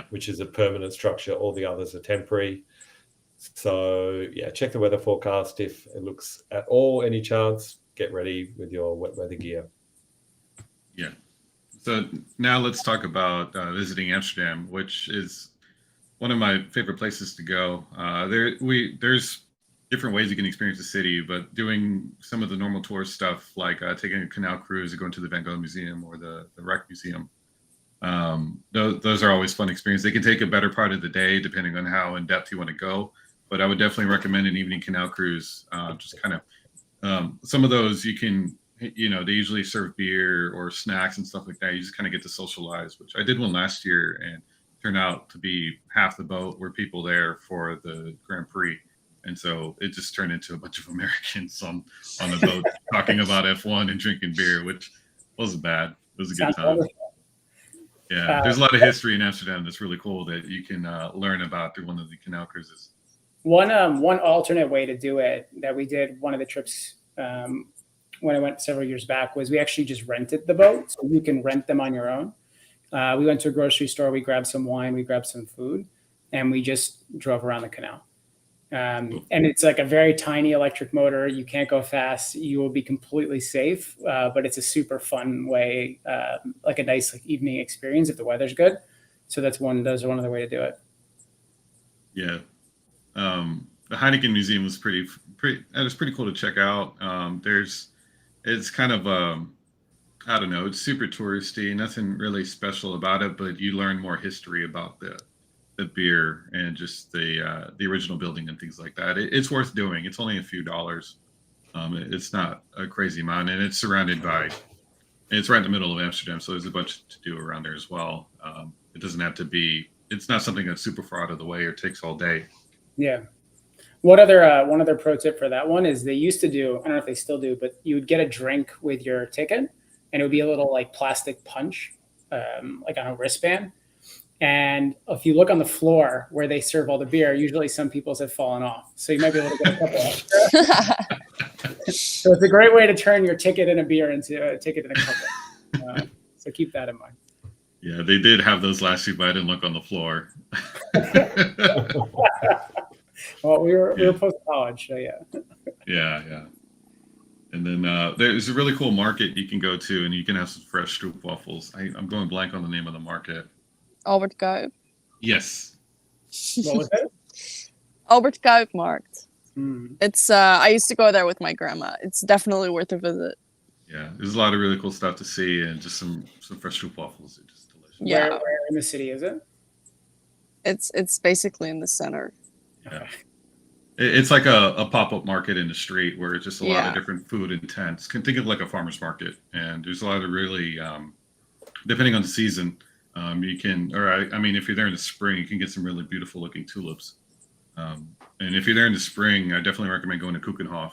which is a permanent structure. All the others are temporary. So check the weather forecast. If it looks at all any chance, get ready with your wet weather gear. Yeah. So now let's talk about visiting Amsterdam, which is one of my favorite places to go. There's different ways you can experience the city, but doing some of the normal tour stuff, like taking a canal cruise or going to the Van Gogh Museum or the Wreck Museum, those are always fun experiences. They can take a better part of the day depending on how in depth you want to go, but I would definitely recommend an evening canal cruise. Just kind of some of those you can, they usually serve beer or snacks and stuff like that. You just kind of get to socialize, which I did one last year, and turned out to be half the boat were people there for the Grand Prix. And so it just turned into a bunch of Americans on the boat talking about F1 and drinking beer, which wasn't bad. It was a good time. Yeah, there's a lot of history in Amsterdam that's really cool that you can learn about through one of the canal cruises. One alternate way to do it that we did one of the trips when I went several years back was we actually just rented the boat, so you can rent them on your own. We went to a grocery store, we grabbed some wine, we grabbed some food, and we just drove around the canal. And it's like a very tiny electric motor. You can't go fast. You will be completely safe, but it's a super fun way, like a nice evening experience if the weather's good. So those are one of the way to do it. Yeah. The Heineken Museum was pretty. It was pretty cool to check out. It's kind of I don't know. It's super touristy. Nothing really special about it, but you learn more history about the beer and just the original building and things like that. It's worth doing. It's only a few dollars. It's not a crazy amount, and it's surrounded by. It's right in the middle of Amsterdam, so there's a bunch to do around there as well. It doesn't have to be. It's not something that's super far out of the way or takes all day. Yeah. One other pro tip for that one is they used to do. I don't know if they still do, but you would get a drink with your ticket, and it would be a little like plastic punch, like on a wristband. And if you look on the floor where they serve all the beer, usually some people's have fallen off. So you might be able to get a couple extra. So it's a great way to turn your ticket and a beer into a ticket and a couple. So keep that in mind. Yeah, they did have those last year, but I didn't look on the floor. Well, we were post college, so yeah. Yeah. And then there's a really cool market you can go to, and you can have some fresh stroopwafels. I'm going blank on the name of the market. Albert Kuip. Yes. What was it? Albert Kuip Markt. It's I used to go there with my grandma. It's definitely worth a visit. Yeah, there's a lot of really cool stuff to see, and just some fresh stroopwafels are just delicious. Yeah. Where in the city is it? It's basically in the center. Yeah. It's like a pop-up market in the street where it's just a lot of different food and tents. Can think of like a farmer's market, and there's a lot of really, depending on the season, You can, or I mean, if you're there in the spring, you can get some really beautiful looking tulips. And if you're there in the spring, I definitely recommend going to Keukenhof,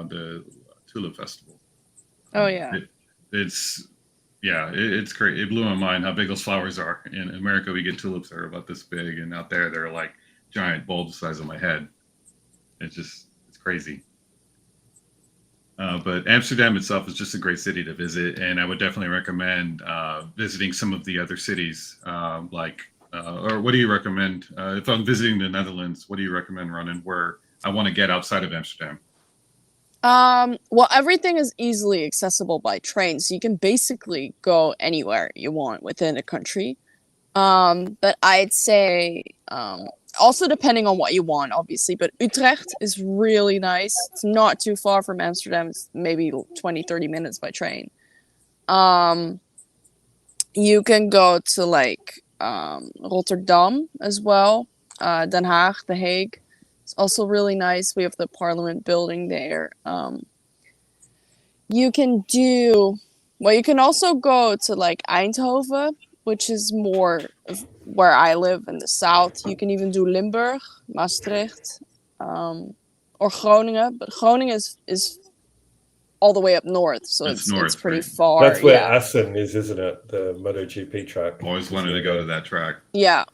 the tulip festival. Oh yeah. It's great. It blew my mind how big those flowers are. In America, we get tulips that are about this big, and out there, they're like giant bulbs the size of my head. It's crazy. But Amsterdam itself is just a great city to visit, and I would definitely recommend visiting some of the other cities. Or what do you recommend if I'm visiting the Netherlands? What do you recommend running where I want to get outside of Amsterdam? Well, everything is easily accessible by train, so you can basically go anywhere you want within a country. But I'd say, also depending on what you want, obviously, but Utrecht is really nice. It's not too far from Amsterdam. It's maybe 20, 30 minutes by train. You can go to like, Rotterdam as well. Den Haag, The Hague. It's also really nice. We have the Parliament building there. You can also go to like Eindhoven, which is more of where I live in the south. You can even do Limburg, Maastricht, or Groningen. But Groningen is all the way up north, so it's pretty far. That's where Assen is, isn't it? The MotoGP track. Always wanted to go to that track. Yeah.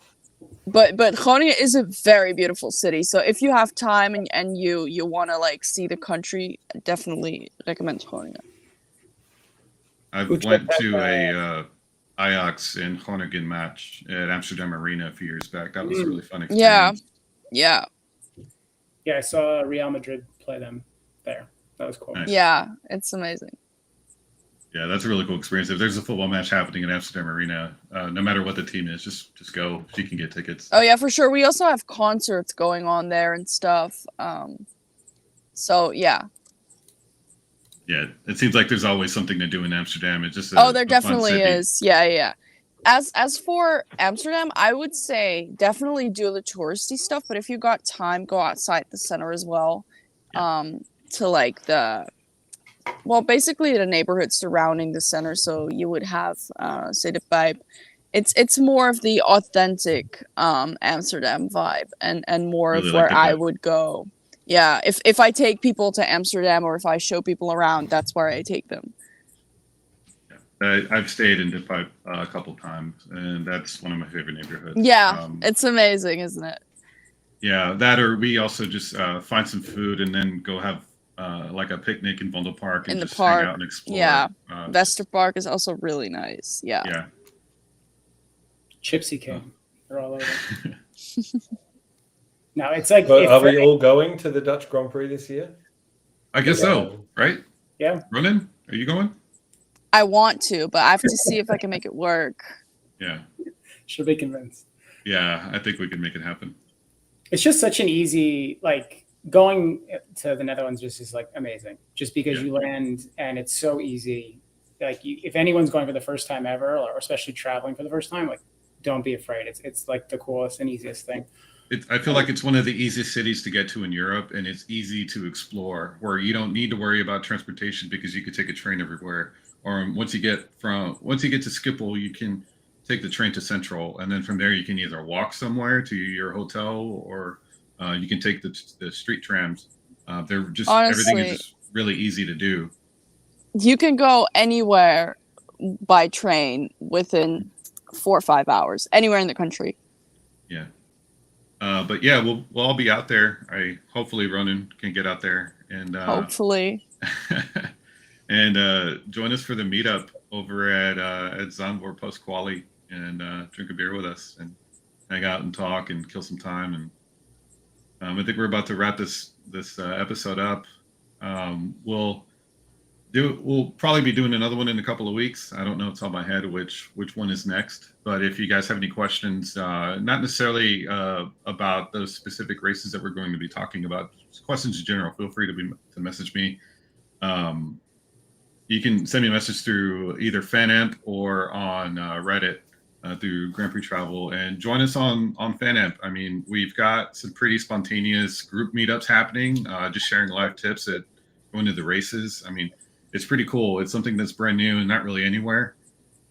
But Groningen is a very beautiful city. So if you have time and you want to like see the country, I definitely recommend Groningen. I went to a Ajax and Groningen match at Amsterdam Arena a few years back. That was a really fun experience. Yeah. Yeah, I saw Real Madrid play them there. That was cool. Nice. Yeah, it's amazing. Yeah, that's a really cool experience. If there's a football match happening at Amsterdam Arena, no matter what the team is, just go. You can get tickets. Oh yeah, for sure. We also have concerts going on there and stuff. So yeah. Yeah, it seems like there's always something to do in Amsterdam. It's just there definitely is. Yeah. As for Amsterdam, I would say definitely do the touristy stuff. But if you got time, go outside the center as well. Yeah. To like basically the neighborhood surrounding the center. So you would have, say the Pijp. It's more of the authentic Amsterdam vibe and more Really of like where the I vibe. would go. Yeah, if I take people to Amsterdam or if I show people around, that's where I take them. Yeah. I've stayed in the Pijp a couple times, and that's one of my favorite neighborhoods. Yeah, it's amazing, isn't it? Yeah, that or we also just find some food and then go have like a picnic in Vondelpark and In the just park. hang out and explore. Yeah. Westerpark is also really nice. Yeah. Yeah. Gypsy King. They're all over. No, it's like. But are we all going to the Dutch Grand Prix this year? I guess so, right? Yeah. Ronan, are you going? I want to, but I have to see if I can make it work. Yeah. Should be convinced. Yeah, I think we can make it happen. It's just such an easy, like, going to the Netherlands just is like amazing, just because you land and it's so easy. Like, if anyone's going for the first time ever, or especially traveling for the first time, like, don't be afraid. It's like the coolest and easiest thing. I feel like it's one of the easiest cities to get to in Europe, and it's easy to explore, where you don't need to worry about transportation because you could take a train everywhere. Or once you get to Schiphol, you can take the train to Central, and then from there you can either walk somewhere to your hotel, or you can take the street trams. They're just everything is just really easy to do. You can go anywhere by train within 4 or 5 hours, anywhere in the country. Yeah. But yeah, we'll all be out there. Hopefully Ronan can get out there and hopefully and join us for the meetup over at Zandvoort post quali and drink a beer with us and hang out and talk and kill some time. And I think we're about to wrap this episode up. We'll probably be doing another one in a couple of weeks. I don't know, it's on my head which one is next. But if you guys have any questions, not necessarily about those specific races that we're going to be talking about, just questions in general, feel free to message me. You can send me a message through either FanAmp or on Reddit through Grand Prix Travel, and join us on FanAmp. I mean, we've got some pretty spontaneous group meetups happening, just sharing live tips at going to the races. I mean, it's pretty cool. It's something that's brand new and not really anywhere,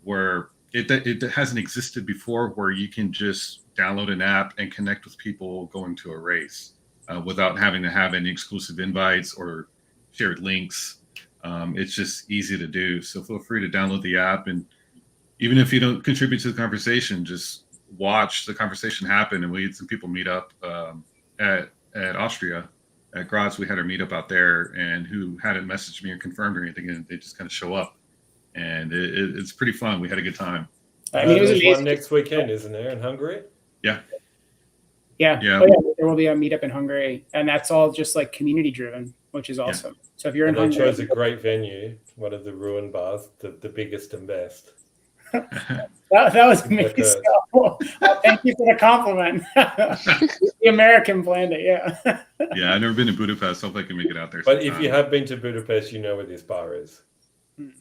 where it hasn't existed before, where you can just download an app and connect with people going to a race without having to have any exclusive invites or shared links. It's just easy to do. So feel free to download the app, and even if you don't contribute to the conversation, just watch the conversation happen. And we had some people meet up at Austria, at Graz. We had our meetup out there, and who hadn't messaged me or confirmed or anything, and they just kind of show up. And it's pretty fun. We had a good time. I mean, it was there's amazing. one next weekend, isn't there, in Hungary? Yeah. Yeah. Yeah. Oh, yeah. There will be a meetup in Hungary, and that's all just like community driven, which is awesome. So if you're in And they Hungary, chose a great venue, one of the ruin bars, the biggest and best. that was amazing. Well, thank you for the compliment. The American planned it, yeah. Yeah, I've never been to Budapest. Hope I can make it out there But sometime. if you have been to Budapest, you know where this bar is.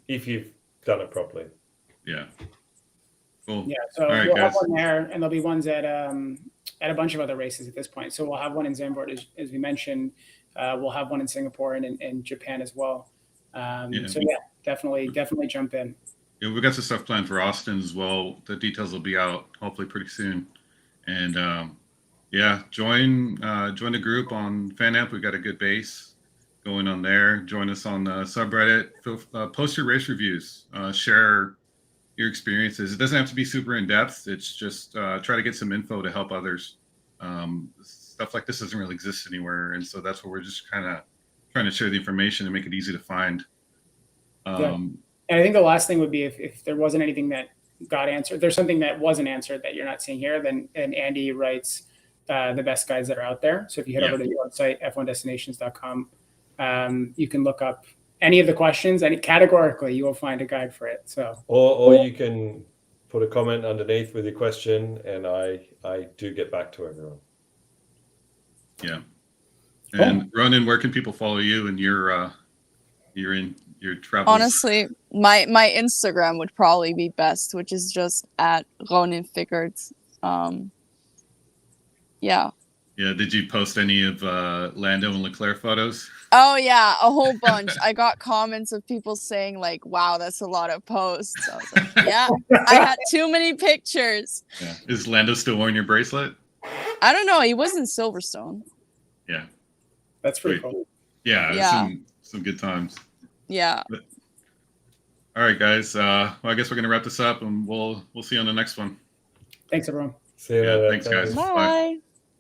If you've done it properly. Yeah. Cool. Yeah, so All right, we'll guys. have one there, and there'll be ones at a bunch of other races at this point. So we'll have one in Zandvoort, as we mentioned. We'll have one in Singapore and in Japan as well. So yeah, definitely jump in. Yeah, we got some stuff planned for Austin as well. The details will be out hopefully pretty soon. And yeah, join the group on FanAmp. We got a good base going on there. Join us on the subreddit. Post your race reviews. Share your experiences. It doesn't have to be super in depth. It's just try to get some info to help others. Stuff like this doesn't really exist anywhere, and so that's where we're just kind of trying to share the information and make it easy to find. And I think the last thing would be if there wasn't anything that got answered, if there's something that wasn't answered that you're not seeing here, then Andy writes the best guides that are out there. So if you head over to the website, f1destinations.com, you can look up any of the questions, and categorically you will find a guide for it. So or you can put a comment underneath with your question, and I do get back to everyone. Yeah. And Ronan, where can people follow you and your travels? Honestly, my Instagram would probably be best, which is just at Ronan Figurds. Yeah. Yeah. Did you post any of Lando and Leclerc photos? Oh yeah, a whole bunch. I got comments of people saying like, "Wow, that's a lot of posts." I was like, "Yeah, I had too many pictures." Yeah. Is Lando still wearing your bracelet? I don't know. He was in Silverstone. Yeah. that's pretty cool. Yeah. Yeah. Some good times. Yeah. All right, guys. Well, I guess we're gonna wrap this up, and we'll see you on the next one. Thanks, everyone. See you later. Thanks, guys. Bye.